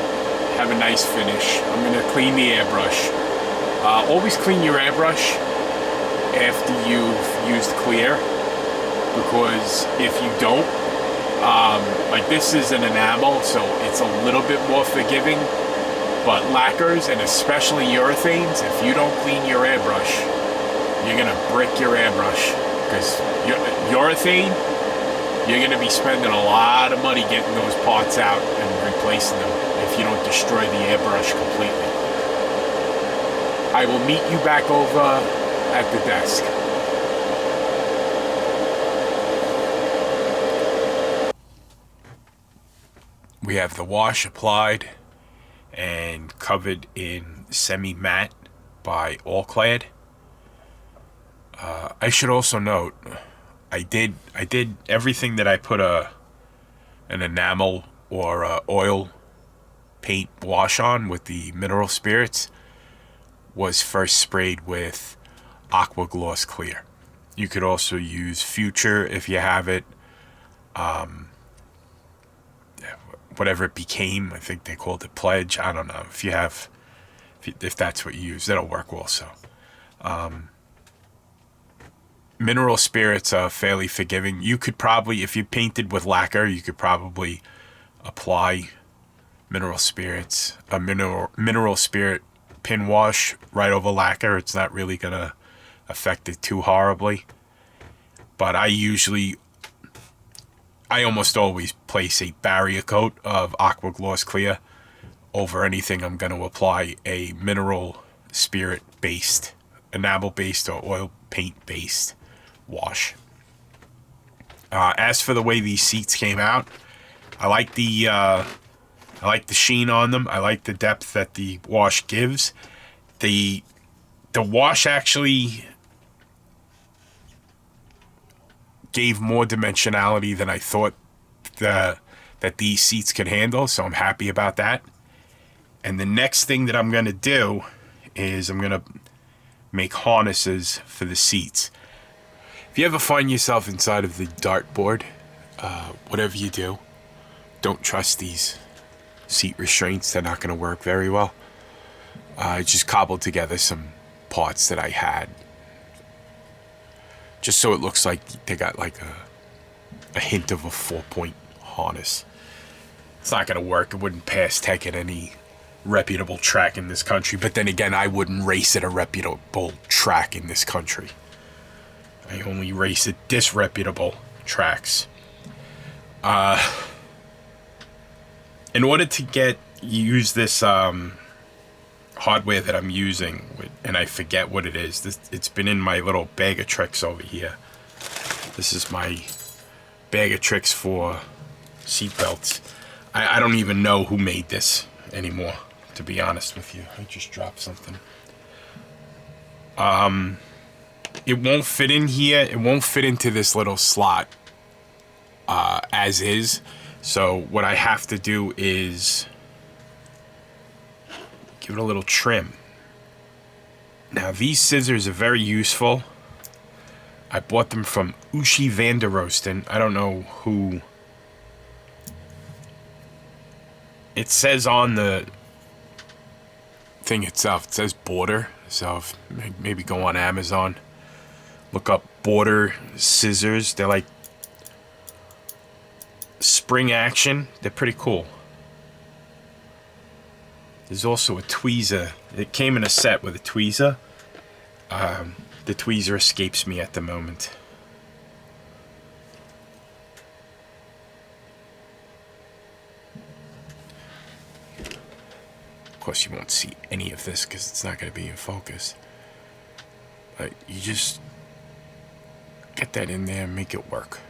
have a nice finish. I'm going to clean the airbrush. Always clean your airbrush after you've used clear, because if you don't, like this is an enamel, so it's a little bit more forgiving, but lacquers, and especially urethanes, if you don't clean your airbrush, you're going to brick your airbrush, because urethane, you're going to be spending a lot of money getting those parts out and replacing them if you don't destroy the airbrush completely. I will meet you back over at the desk. We have the wash applied and covered in semi-matte by Allclad. I should also note, I did everything that I put an enamel or oil paint wash on with the mineral spirits was first sprayed with Aqua Gloss Clear. You could also use Future if you have it. Whatever it became, I think they called it Pledge. I don't know. If that's what you use, that'll work also. Mineral spirits are fairly forgiving. You could probably, if you painted with lacquer, you could probably apply mineral spirits, a mineral spirit pin wash right over lacquer. It's not really gonna affect it too horribly. But I almost always place a barrier coat of Aqua Gloss Clear over anything I'm gonna apply a mineral spirit based, enamel based, or oil paint based wash. As for the way these seats came out, I like the sheen on them. I like the depth that the wash gives. The wash actually gave more dimensionality than I thought that these seats could handle, so I'm happy about that. And the next thing that I'm going to do is I'm going to make harnesses for the seats. If you ever find yourself inside of the dartboard, whatever you do, don't trust these seat restraints. They're not going to work very well. I just cobbled together some parts that I had, just so it looks like they got like a hint of a 4-point harness. It's not going to work. It wouldn't pass tech at any reputable track in this country. But then again, I wouldn't race at a reputable track in this country. I only race at disreputable tracks. In order to use this hardware that I'm using, and I forget what it is. It's been in my little bag of tricks over here. This is my bag of tricks for seatbelts. I don't even know who made this anymore, to be honest with you. I just dropped something. It won't fit in here. It won't fit into this little slot as is. So what I have to do is give it a little trim. Now these scissors are very useful. I bought them from Ushi van der Roosten. I don't know who. It says on the thing itself, it says Border. So if, maybe go on Amazon, look up Border scissors. They're like spring action. They're pretty cool. There's also a tweezer. It came in a set with a tweezer. The tweezer escapes me at the moment. Of course, you won't see any of this because it's not going to be in focus. But you just get that in there and make it work.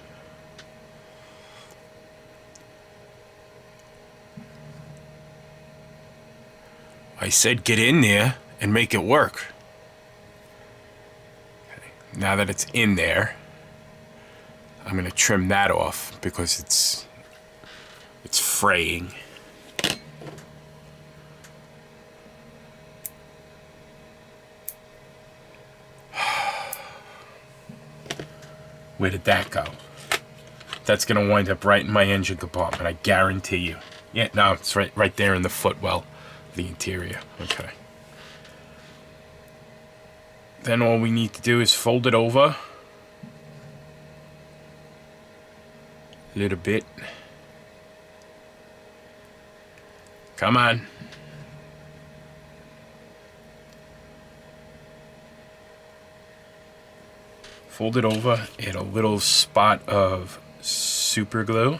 I said get in there and make it work. Okay. Now that it's in there, I'm going to trim that off because it's fraying. Where did that go? That's going to wind up right in my engine compartment, I guarantee you. Yeah, no, it's right there in the footwell. The interior. Okay. Then all we need to do is fold it over a little bit. Come on. Fold it over, add a little spot of super glue.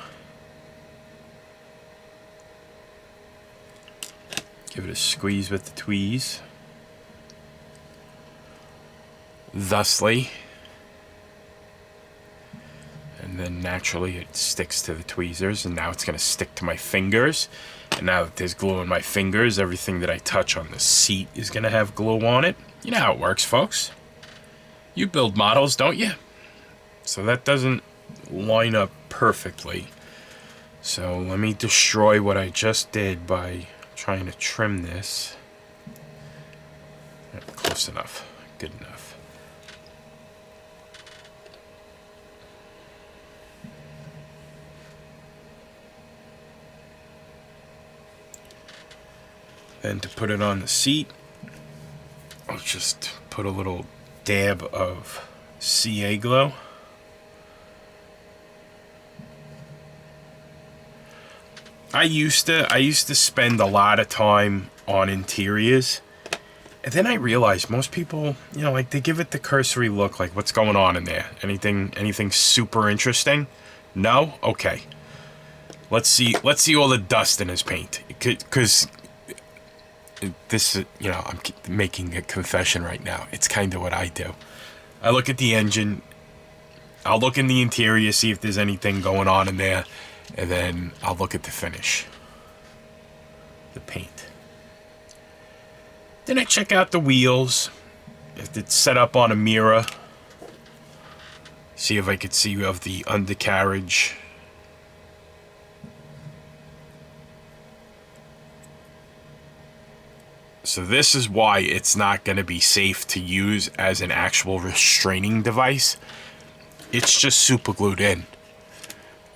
Give it a squeeze with the tweeze. Thusly. And then naturally it sticks to the tweezers, and now it's going to stick to my fingers. And now that there's glue on my fingers, everything that I touch on the seat is going to have glue on it. You know how it works, folks. You build models, don't you? So that doesn't line up perfectly. So let me destroy what I just did by trying to trim this. Close enough. Good enough. Then to put it on the seat, I'll just put a little dab of CA glue. I used to spend a lot of time on interiors, and then I realized most people, you know, like they give it the cursory look, like what's going on in there? Anything super interesting? No? Okay. Let's see all the dust in his paint, because this, you know, I'm making a confession right now. It's kind of what I do. I look at the engine, I'll look in the interior, see if there's anything going on in there, and then I'll look at the finish, the paint. Then I check out the wheels, if it's set up on a mirror, see if I could see of the undercarriage. So this is why it's not going to be safe to use as an actual restraining device. It's just super glued in.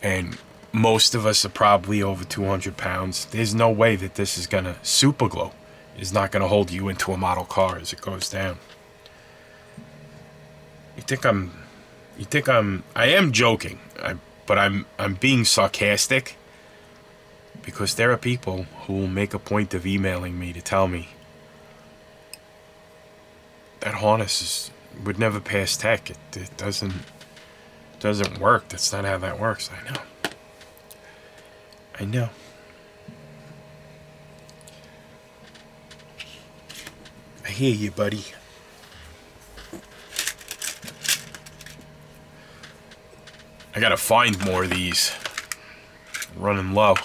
And most of us are probably over 200 pounds. There's no way that this is going to, super glue is not going to hold you into a model car as it goes down. I am joking, but I'm being sarcastic, because there are people who will make a point of emailing me to tell me that harness would never pass tech. It doesn't work. That's not how that works. I know. I hear you, buddy. I gotta find more of these. I'm running low.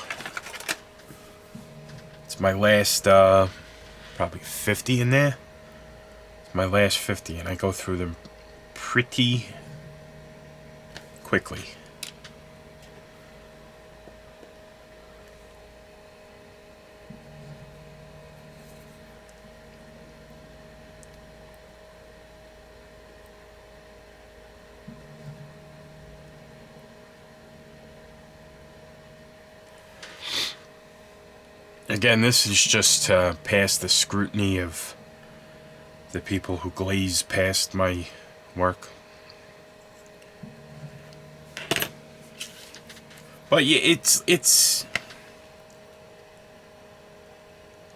It's my last, probably 50 in there. It's my last 50, and I go through them pretty quickly. Again, this is just to pass the scrutiny of the people who glaze past my work. But yeah, it's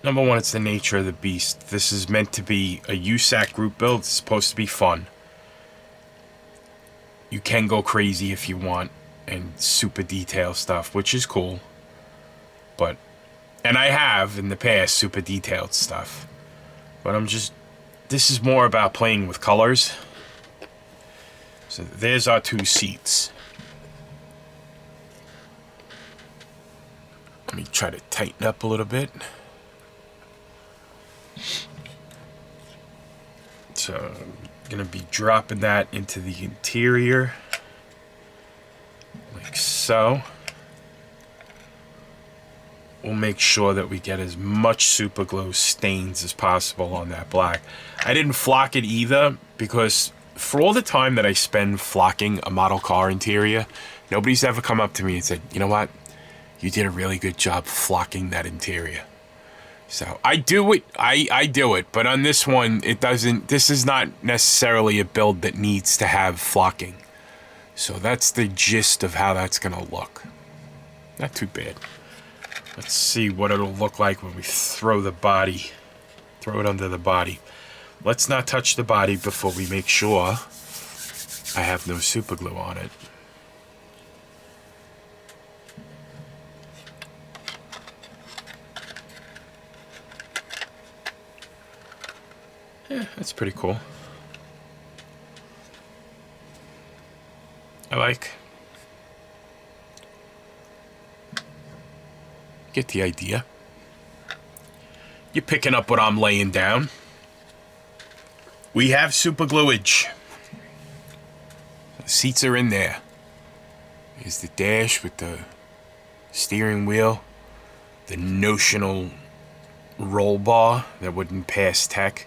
number one, it's the nature of the beast. This is meant to be a USACC group build. It's supposed to be fun. You can go crazy if you want and super detail stuff, which is cool. But, and I have in the past super detailed stuff. But this is more about playing with colors. So there's our two seats. Let me try to tighten up a little bit. So I'm gonna be dropping that into the interior like so. We'll make sure that we get as much super glue stains as possible on that black. I didn't flock it either because for all the time that I spend flocking a model car interior, nobody's ever come up to me and said, you know what, you did a really good job flocking that interior. So I do it, I do it, but on this one, it doesn't, this is not necessarily a build that needs to have flocking. So that's the gist of how that's gonna look. Not too bad. Let's see what it'll look like when we throw the body, throw it under the body. Let's not touch the body before we make sure I have no super glue on it. Yeah, that's pretty cool. I like. Get the idea. You're picking up what I'm laying down. We have super gluage. The seats are in there. Here's the dash with the steering wheel. The notional roll bar that wouldn't pass tech.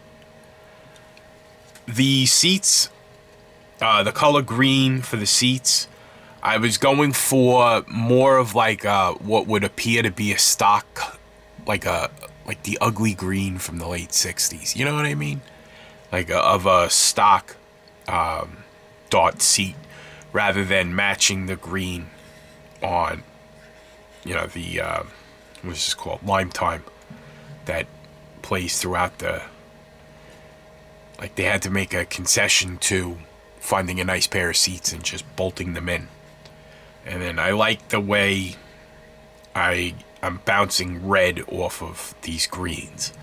The seats, the color green for the seats, I was going for more of like what would appear to be a stock, like the ugly green from the late 60s. You know what I mean? Like of a stock dot seat, rather than matching the green on, you know, the what's this called, lime time, that plays throughout the. Like they had to make a concession to finding a nice pair of seats and just bolting them in. And then I like the way I'm bouncing red off of these greens.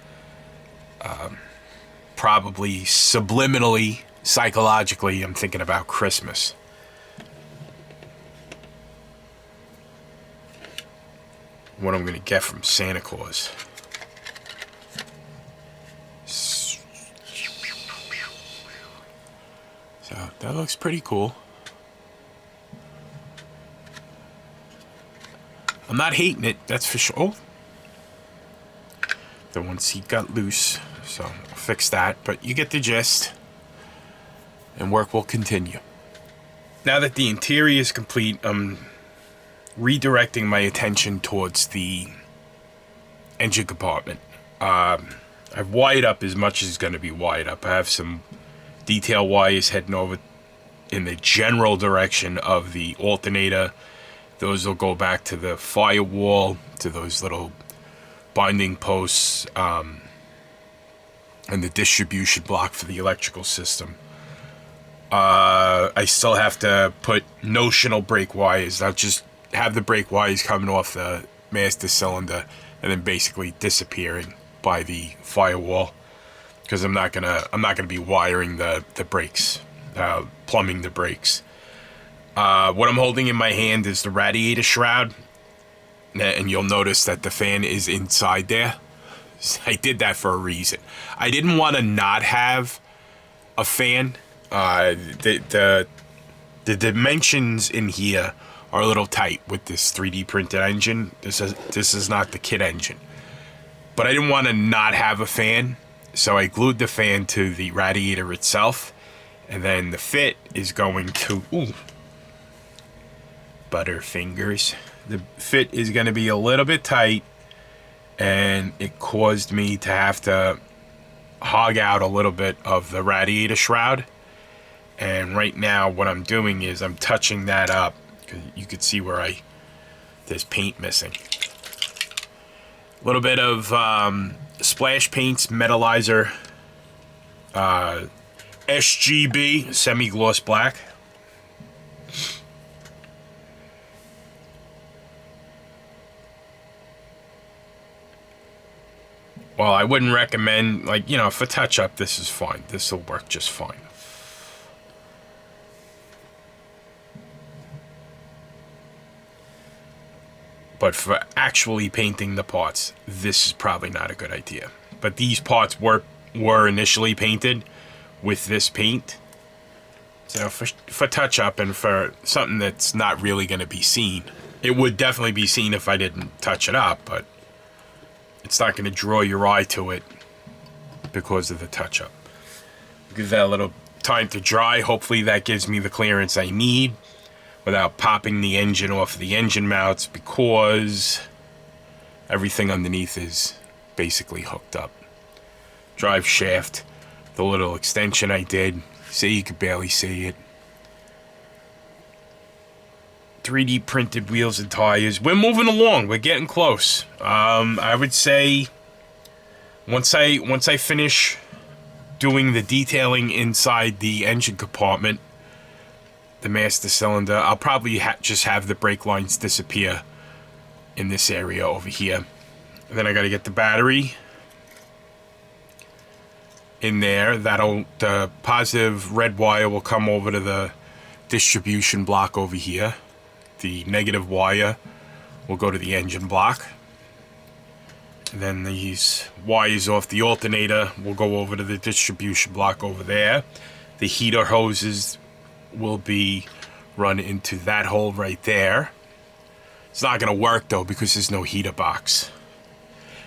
Probably subliminally, psychologically, I'm thinking about Christmas. What I'm gonna get from Santa Claus. So that looks pretty cool. I'm not hating it, that's for sure. Oh, the one seat got loose, so I'll fix that, but you get the gist. And work will continue. Now that the interior is complete, I'm redirecting my attention towards the engine compartment. I've wired up as much as is going to be wired up. I have some detail wires heading over in the general direction of the alternator. Those will go back to the firewall, to those little binding posts, and the distribution block for the electrical system. I still have to put notional brake wires. I'll just have the brake wires coming off the master cylinder and then basically disappearing by the firewall, because I'm not gonna be wiring the brakes, plumbing the brakes. What I'm holding in my hand is the radiator shroud, and you'll notice that the fan is inside there. I did that for a reason. I didn't want to not have a fan. The dimensions in here are a little tight with this 3D printed engine. This is not the kit engine, but I didn't want to not have a fan, so I glued the fan to the radiator itself, and then the fit is going to Butterfingers. The fit is going to be a little bit tight, and it caused me to have to hog out a little bit of the radiator shroud. And right now what I'm doing is I'm touching that up, because you could see where there's paint missing. A little bit of Splash Paints Metallizer SGB semi-gloss black. Well, I wouldn't recommend, like, you know, for touch-up, this is fine. This will work just fine. But for actually painting the parts, this is probably not a good idea. But these parts were initially painted with this paint. So for touch-up and for something that's not really going to be seen, it would definitely be seen if I didn't touch it up, but it's not going to draw your eye to it because of the touch-up. Give that a little time to dry. Hopefully that gives me the clearance I need without popping the engine off the engine mounts, because everything underneath is basically hooked up. Drive shaft, the little extension I did, see, you could barely see it. 3D printed wheels and tires. We're moving along. We're getting close. I would say once I finish doing the detailing inside the engine compartment, the master cylinder, I'll probably just have the brake lines disappear in this area over here. And then I got to get the battery in there. The positive red wire will come over to the distribution block over here. The negative wire will go to the engine block. And then these wires off the alternator will go over to the distribution block over there. The heater hoses will be run into that hole right there. It's not going to work though, because there's no heater box.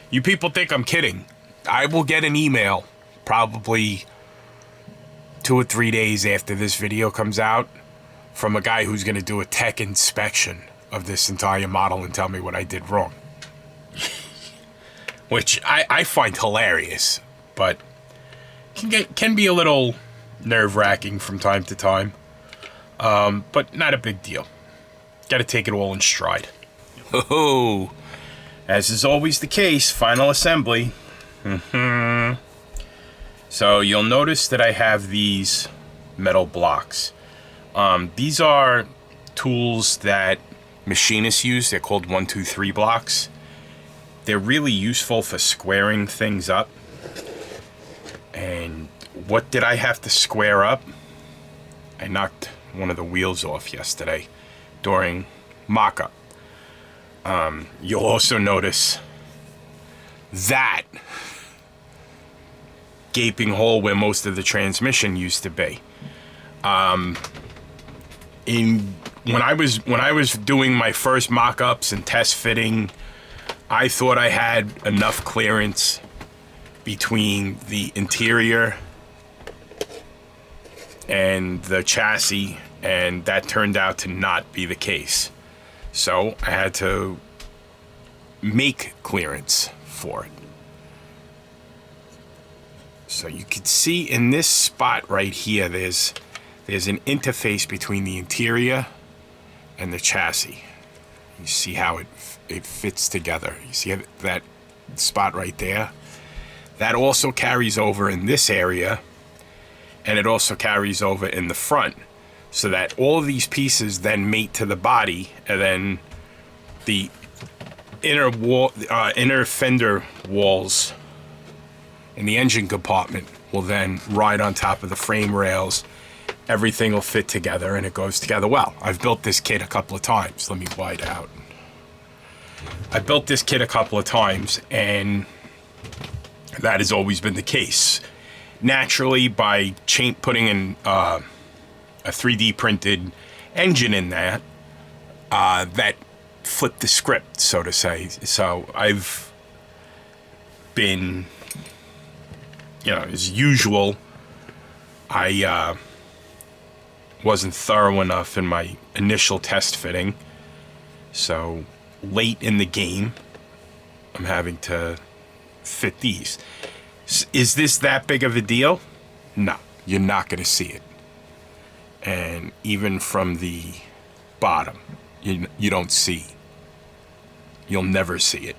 You people think I'm kidding. I will get an email probably 2 or 3 days after this video comes out from a guy who's going to do a tech inspection of this entire model and tell me what I did wrong. Which I find hilarious, but can be a little nerve-wracking from time to time. But not a big deal. Got to take it all in stride. Oh, as is always the case, final assembly. So you'll notice that I have these metal blocks. These are tools that machinists use. They're called 1, 2, 3 blocks. They're really useful for squaring things up. And what did I have to square up? I knocked one of the wheels off yesterday during mock-up. You'll also notice that gaping hole where most of the transmission used to be. When I was doing my first mock-ups and test fitting, I thought I had enough clearance between the interior and the chassis, and that turned out to not be the case. So I had to make clearance for it. So you can see in this spot right here, there's an interface between the interior and the chassis. You see how it fits together. You see that spot right there? That also carries over in this area, and it also carries over in the front, so that all of these pieces then mate to the body, and then the inner fender walls in the engine compartment will then ride on top of the frame rails. Everything will fit together, and it goes together well. I've built this kit a couple of times. Let me wide out. I built this kit a couple of times, and that has always been the case. Naturally, by putting in a 3D printed engine in that, that flipped the script, so to say. So I've been, as usual, I wasn't thorough enough in my initial test fitting. So late in the game, I'm having to fit these. Is this that big of a deal? No, you're not going to see it. And even from the bottom, you don't see. You'll never see it.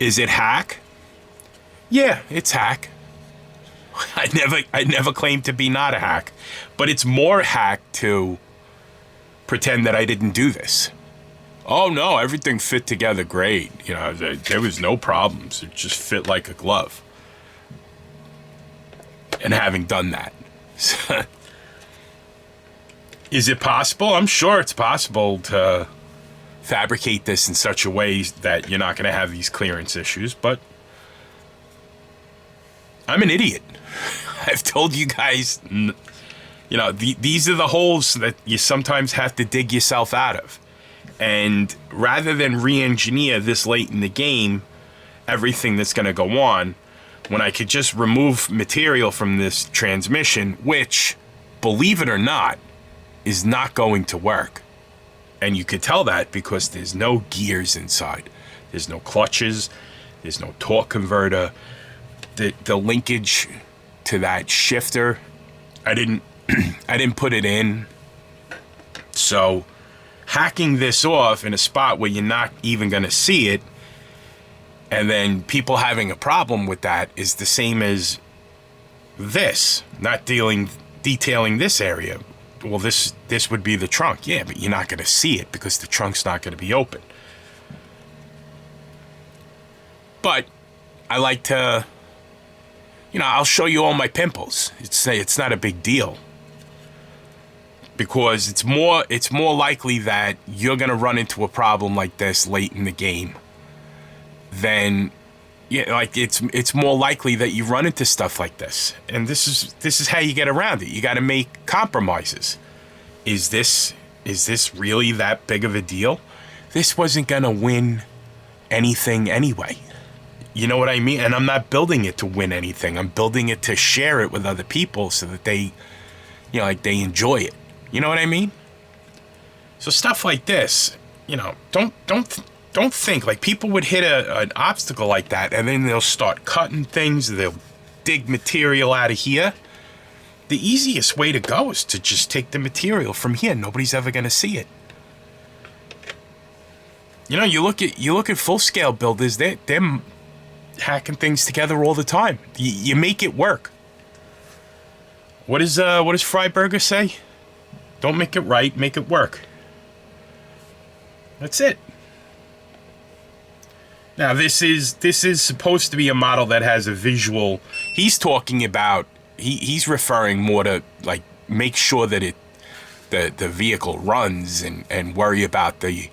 Is it hack? Yeah, it's hack. I never claimed to be not a hack, but it's more hack to pretend that I didn't do this. Oh no, everything fit together great. You know, there was no problems. It just fit like a glove. And having done that, is it possible? I'm sure it's possible to fabricate this in such a way that you're not going to have these clearance issues, but I'm an idiot. I've told you guys, you know, these are the holes that you sometimes have to dig yourself out of. And rather than re-engineer this late in the game, everything that's going to go on, when I could just remove material from this transmission, which, believe it or not, is not going to work. And you could tell that because there's no gears inside. There's no clutches. There's no torque converter. The linkage to that shifter, I didn't put it in. So hacking this off in a spot where you're not even going to see it, and then people having a problem with that, is the same as this, not detailing this area. Well, this would be the trunk. Yeah, but you're not going to see it because the trunk's not going to be open. But I like to, you know, I'll show you all my pimples. It's not a big deal. Because it's more likely that you're going to run into a problem like this late in the game than, yeah, like it's more likely that you run into stuff like this. And this is how you get around it. You got to make compromises. Is this really that big of a deal? This wasn't going to win anything anyway. You know what I mean? And I'm not building it to win anything. I'm building it to share it with other people so that they, you know, like they enjoy it. You know what I mean? So stuff like this, you know, don't think like people would hit an obstacle like that and then they'll start cutting things. They'll dig material out of here. The easiest way to go is to just take the material from here. Nobody's ever going to see it. You know, you look at full scale builders. They're hacking things together all the time. You make it work. What does Freiberger say? Don't make it right, make it work. That's it. Now this is supposed to be a model that has a visual. He's talking about, he's referring more to like make sure that the vehicle runs and worry about the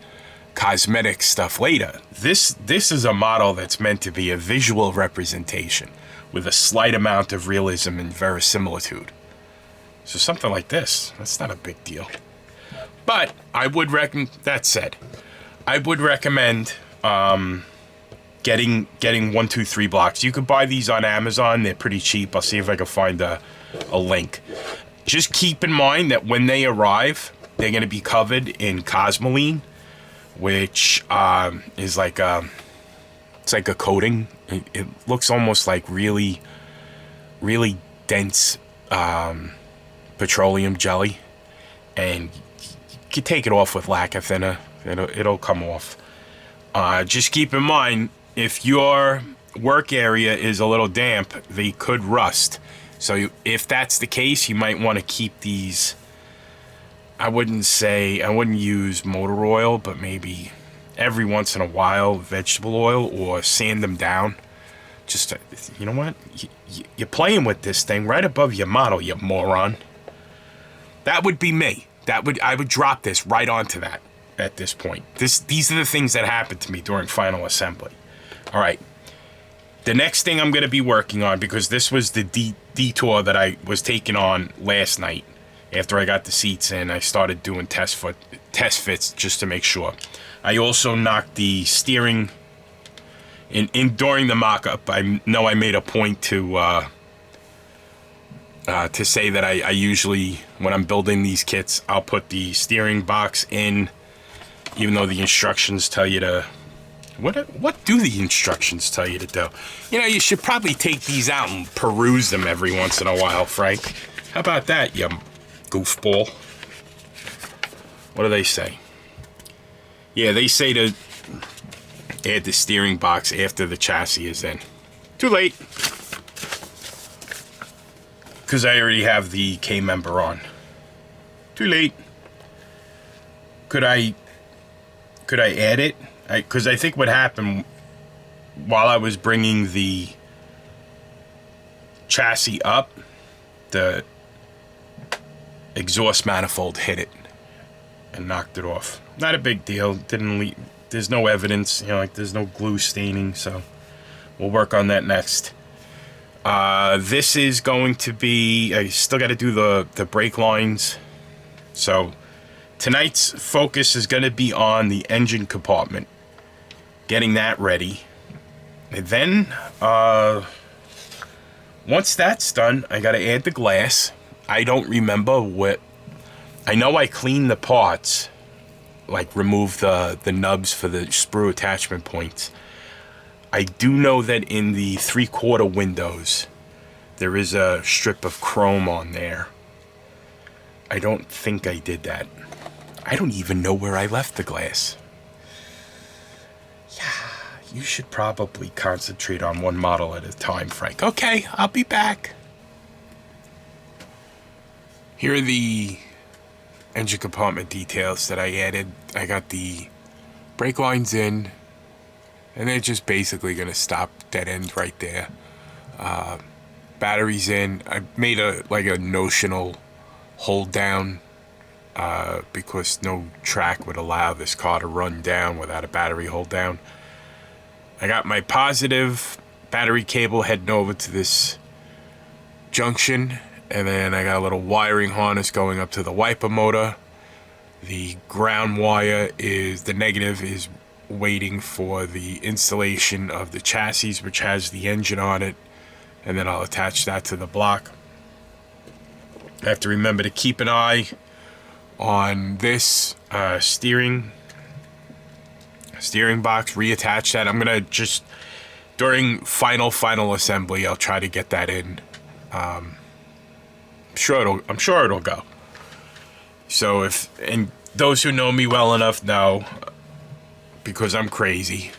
cosmetic stuff later. This is a model that's meant to be a visual representation with a slight amount of realism and verisimilitude. So something like this, that's not a big deal. But I would recommend, that said, I would recommend getting 1, 2, 3 blocks. You could buy these on Amazon. They're pretty cheap. I'll see if I can find a link. Just keep in mind that when they arrive, they're going to be covered in cosmoline, which is like it's like a coating. It looks almost like really, really dense petroleum jelly, and you can take it off with lacquer thinner. It'll come off. Just keep in mind, if your work area is a little damp, they could rust. So if that's the case, you might want to keep these. I wouldn't use motor oil, but maybe every once in a while vegetable oil, or sand them down. Just you know what? You're playing with this thing right above your model, you moron. That would be me. I would drop this right onto that at this point. These are the things that happened to me during final assembly. All right. The next thing I'm going to be working on, because this was the detour that I was taking on last night after I got the seats in, I started doing test fits just to make sure. I also knocked the steering in during the mock-up. I know I made a point to say that I usually, when I'm building these kits, I'll put the steering box in, even though the instructions tell you to What do the instructions tell you to do? You know, you should probably take these out and peruse them every once in a while, Frank. How about that, you goofball? What do they say? Yeah, they say to add the steering box after the chassis is in. Too late. Because I already have the K-member on. Too late. Could I add it? Because I think what happened while I was bringing the chassis up, the exhaust manifold hit it and knocked it off. Not a big deal. Didn't leak. There's no evidence, you know, like there's no glue staining, so we'll work on that next. This is going to be, I still got to do the brake lines. So tonight's focus is going to be on the engine compartment, getting that ready. And then, once that's done, I got to add the glass. I don't remember what, I know I cleaned the parts, like remove the nubs for the sprue attachment points. I do know that in the 3/4 windows, there is a strip of chrome on there. I don't think I did that. I don't even know where I left the glass. Yeah, you should probably concentrate on one model at a time, Frank. Okay, I'll be back. Here are the engine compartment details that I added. I got the brake lines in, and they're just basically going to stop dead end right there. Batteries in. I made a notional hold down because no track would allow this car to run down without a battery hold down. I got my positive battery cable heading over to this junction, and then I got a little wiring harness going up to the wiper motor. The ground wire is, the negative is waiting for the installation of the chassis, which has the engine on it, and then I'll attach that to the block. I have to remember to keep an eye on this steering box, reattach that. I'm gonna just, during final assembly, I'll try to get that in. I'm sure it'll go. So and those who know me well enough know, because I'm crazy,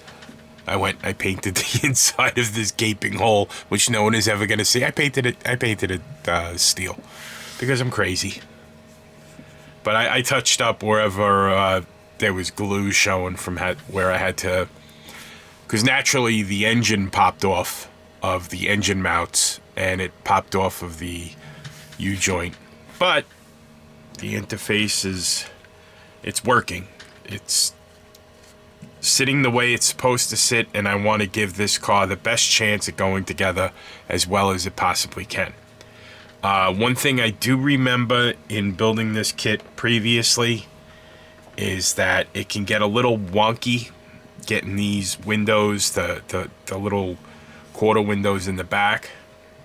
I painted the inside of this gaping hole, which no one is ever gonna see. I painted it steel, because I'm crazy. But I touched up wherever there was glue showing from where I had to, because naturally the engine popped off of the engine mounts, and it popped off of the U-joint. But the interface it's working. It's sitting the way it's supposed to sit, and I want to give this car the best chance at going together as well as it possibly can. One thing I do remember in building this kit previously is that it can get a little wonky getting these windows, the little quarter windows in the back,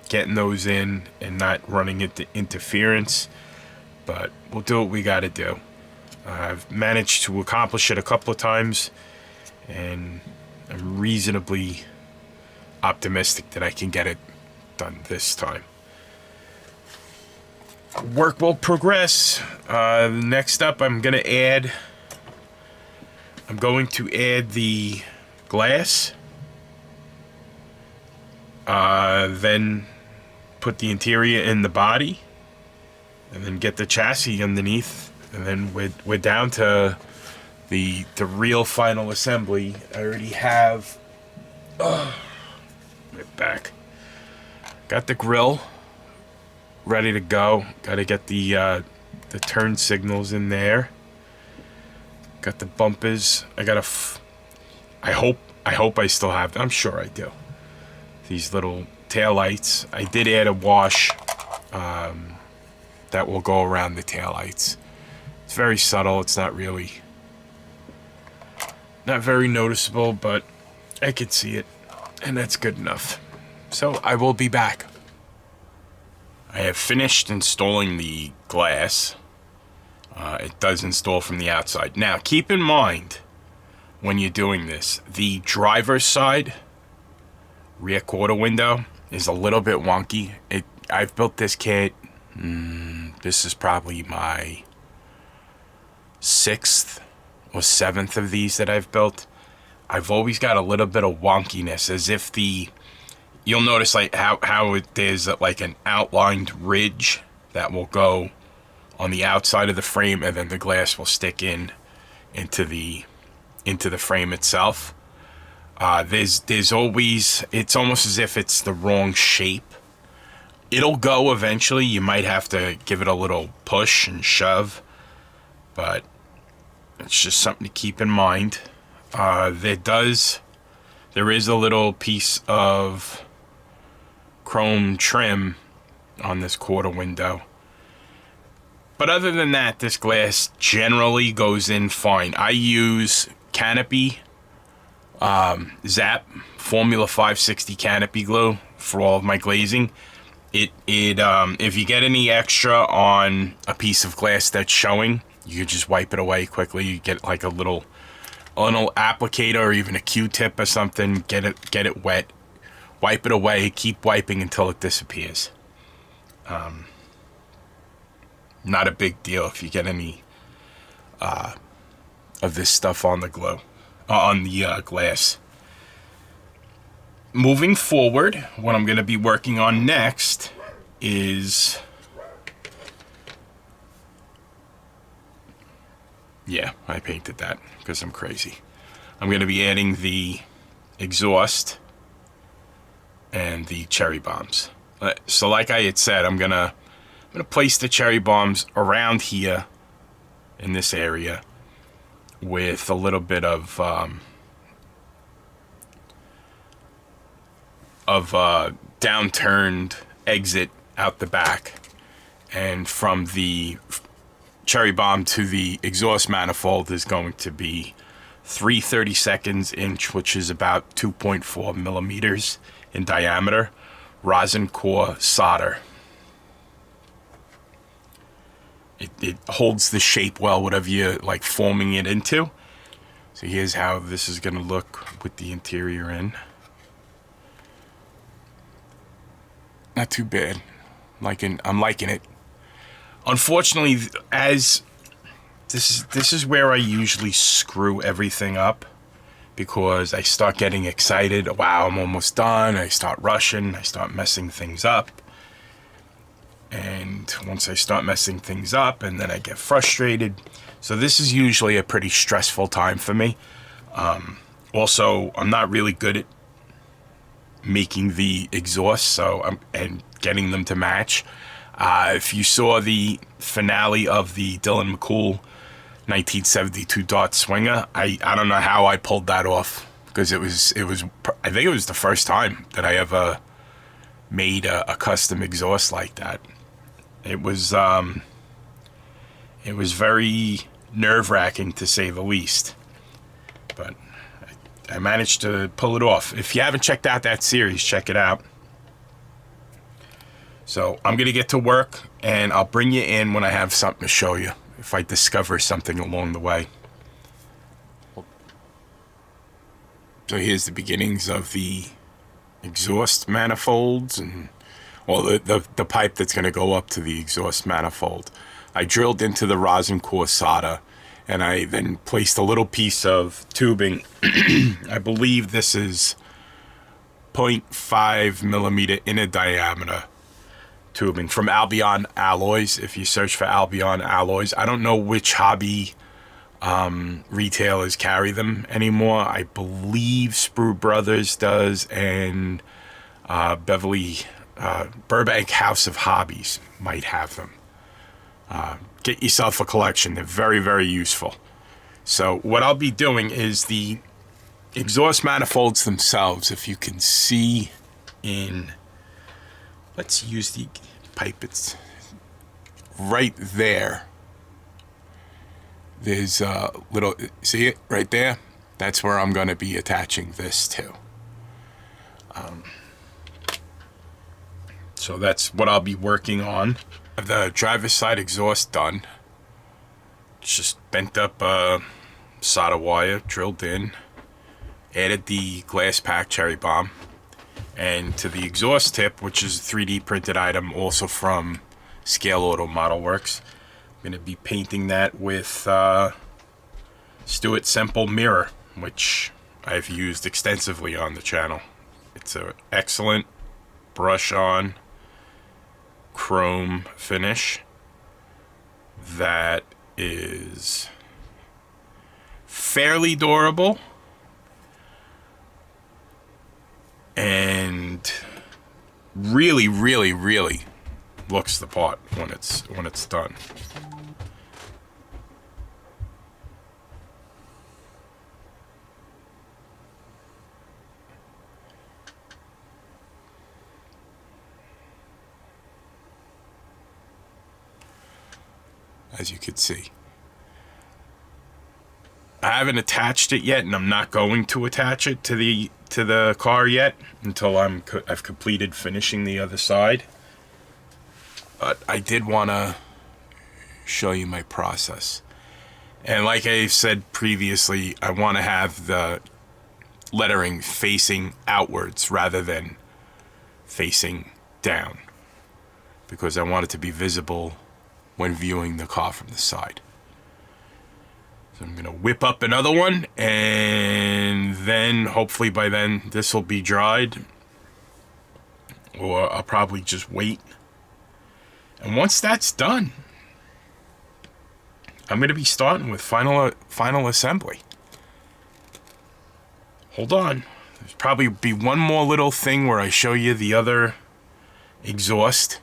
getting those in and not running into interference. But we'll do what we got to do. I've managed to accomplish it a couple of times, and I'm reasonably optimistic that I can get it done this time. Work will progress. Next up, I'm going to add the glass. Then put the interior in the body, and then get the chassis underneath, and then we're down to the real final assembly. I already have my back. Got the grill ready to go. Got to get the turn signals in there. Got the bumpers. I hope I still have them. I'm sure I do. These little tail lights. I did add a wash that will go around the tail lights. It's very subtle. It's not very noticeable, but I could see it, and that's good enough. So I will be back. I have finished installing the glass. It does install from the outside. Now, keep in mind, when you're doing this. The driver's side rear quarter window is a little bit wonky. I've built this kit. This is probably my 6th or 7th of these that I've built. I've always got a little bit of wonkiness, as if you'll notice like how there's like an outlined ridge that will go on the outside of the frame, and then the glass will stick into the frame itself. There's always, it's almost as if it's the wrong shape. It'll go eventually. You might have to give it a little push and shove, but it's just something to keep in mind. There is a little piece of chrome trim on this quarter window. But other than that, this glass generally goes in fine. I use Canopy Zap Formula 560 Canopy glue for all of my glazing. If you get any extra on a piece of glass that's showing, you can just wipe it away quickly. You get like a little applicator or even a Q-tip or something. Get it wet, wipe it away. Keep wiping until it disappears. Not a big deal if you get any of this stuff on the glass. Moving forward, what I'm going to be working on next is, yeah, I painted that because I'm crazy. I'm going to be adding the exhaust and the cherry bombs. So like I had said, I'm gonna place the cherry bombs around here in this area with a little bit of downturned exit out the back, and from the cherry bomb to the exhaust manifold is going to be 3/32 inch, which is about 2.4 millimeters in diameter, rosin core solder. It holds the shape well, whatever you're like forming it into. So here's how this is going to look with the interior in. Not too bad. I'm liking it. Unfortunately, as this is where I usually screw everything up, because I start getting excited. Wow, I'm almost done. I start rushing. I start messing things up. And once I start messing things up, and then I get frustrated. So this is usually a pretty stressful time for me. Also, I'm not really good at making the exhaust, and getting them to match. If you saw the finale of the Dylan McCool 1972 Dart Swinger, I don't know how I pulled that off, because it was I think it was the first time that I ever made a custom exhaust like that. It was very nerve-wracking, to say the least, but I managed to pull it off. If you haven't checked out that series, check it out. So I'm gonna get to work, and I'll bring you in when I have something to show you, if I discover something along the way. So here's the beginnings of the exhaust manifolds, and the pipe that's going to go up to the exhaust manifold. I drilled into the rosin core solder, and I then placed a little piece of tubing. I believe this is 0.5 millimeter inner diameter tubing from Albion Alloys. If you search for Albion Alloys, I don't know which hobby retailers carry them anymore. I believe Sprue Brothers does, and Burbank House of Hobbies might have them. Get yourself a collection. They're very, very useful. So what I'll be doing is the exhaust manifolds themselves, if you can see in, let's use the pipe, it's right there. There's a little, see it right there? That's where I'm going to be attaching this to. So that's what I'll be working on. The driver's side exhaust done. It's just bent up solder wire drilled in, added the glass pack cherry bomb, and to the exhaust tip, which is a 3D printed item also from Scale Auto Model Works. I'm going to be painting that with Stuart Semple Mirror, which I've used extensively on the channel. It's an excellent brush on chrome finish that is fairly durable and really, really, really looks the part when it's done. As you can see, I haven't attached it yet, and I'm not going to attach it to the car yet until I've completed finishing the other side. But I did want to show you my process. And like I said previously, I want to have the lettering facing outwards rather than facing down, because I want it to be visible when viewing the car from the side. So I'm going to whip up another one, and then hopefully by then this will be dried, or I'll probably just wait. And once that's done, I'm going to be starting with final assembly. Hold on. There's probably be one more little thing where I show you the other exhaust,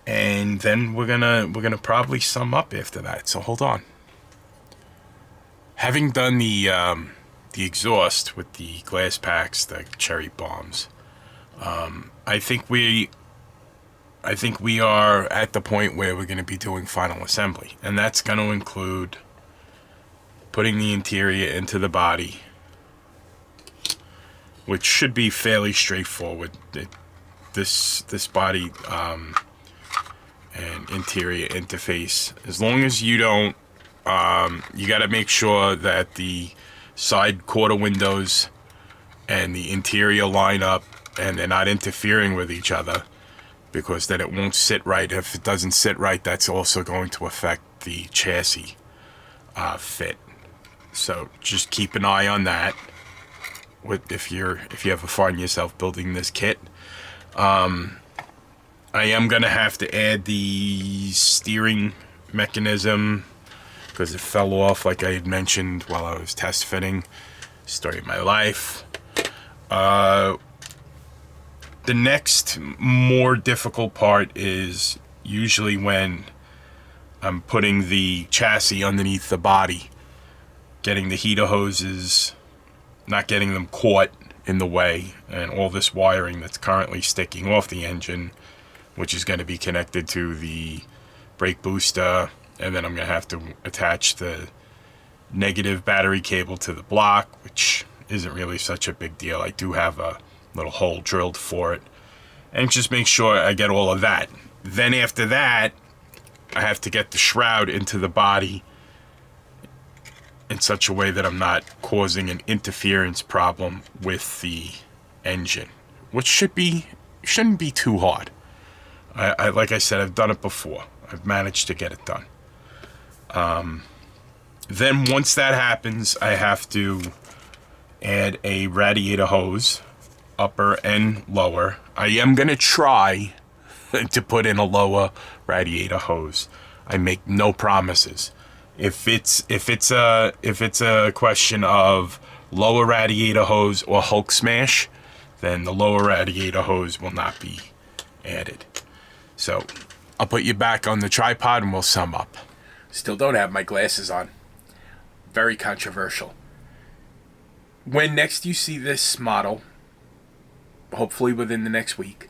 and then we're gonna probably sum up after that. So hold on. Having done the exhaust with the glass packs, the cherry bombs, I think we are at the point where we're going to be doing final assembly, and that's going to include putting the interior into the body, which should be fairly straightforward. This body and interior interface, as long as you don't, you got to make sure that the side quarter windows and the interior line up and they're not interfering with each other, because then it won't sit right. If it doesn't sit right, that's also going to affect the chassis fit. So just keep an eye on that if you ever find yourself building this kit. I am going to have to add the steering mechanism because it fell off, like I had mentioned while I was test fitting. Story of my life. The next more difficult part is usually when I'm putting the chassis underneath the body, getting the heater hoses, not getting them caught in the way, and all this wiring that's currently sticking off the engine, which is going to be connected to the brake booster, and then I'm going to have to attach the negative battery cable to the block, which isn't really such a big deal. I do have a little hole drilled for it, and just make sure I get all of that. Then after that, I have to get the shroud into the body in such a way that I'm not causing an interference problem with the engine, which shouldn't be too hard. I like I said, I've done it before. I've managed to get it done. Then once that happens, I have to add a radiator hose, upper and lower. I am going to try to put in a lower radiator hose. I make no promises. If it's a question of lower radiator hose or Hulk smash, then the lower radiator hose will not be added. So I'll put you back on the tripod and we'll sum up. Still don't have my glasses on. Very controversial. When next you see this model, hopefully within the next week,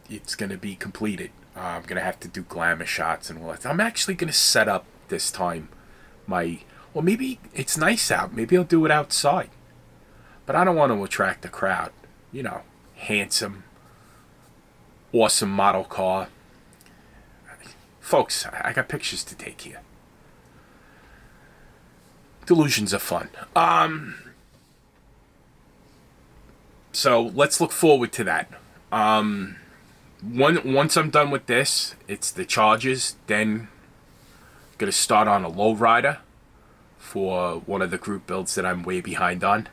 it's going to be completed. I'm going to have to do glamour shots and all that. I'm actually going to set up this time well, maybe it's nice out. Maybe I'll do it outside. But I don't want to attract a crowd. You know, handsome, awesome model car. Folks, I got pictures to take here. Delusions are fun. So let's look forward to that. Once I'm done with this, it's the charges. Then I'm gonna start on a lowrider for one of the group builds that I'm way behind on.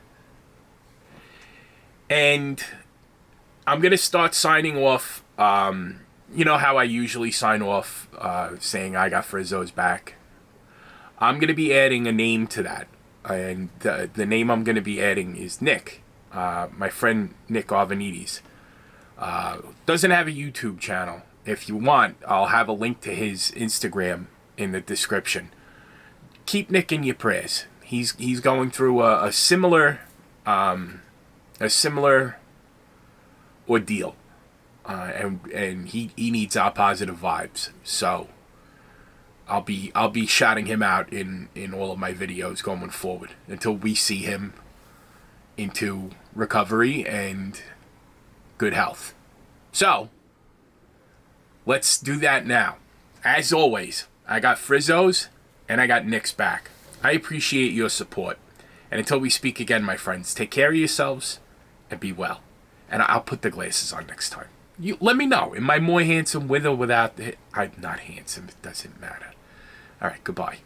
And I'm gonna start signing off. You know how I usually sign off, saying I got Frizzo's back. I'm gonna be adding a name to that, and the name I'm gonna be adding is Nick. My friend Nick Arvanites. Doesn't have a YouTube channel. If you want, I'll have a link to his Instagram in the description. Keep Nick in your prayers. He's going through a similar ordeal, and he needs our positive vibes. So I'll be shouting him out in all of my videos going forward until we see him into recovery and good health. So let's do that now. As always, I got Frizzo's and I got Nick's back. I appreciate your support. And until we speak again, my friends, take care of yourselves and be well. And I'll put the glasses on next time. You let me know. Am I more handsome with or without the... I'm not handsome. It doesn't matter. All right, goodbye.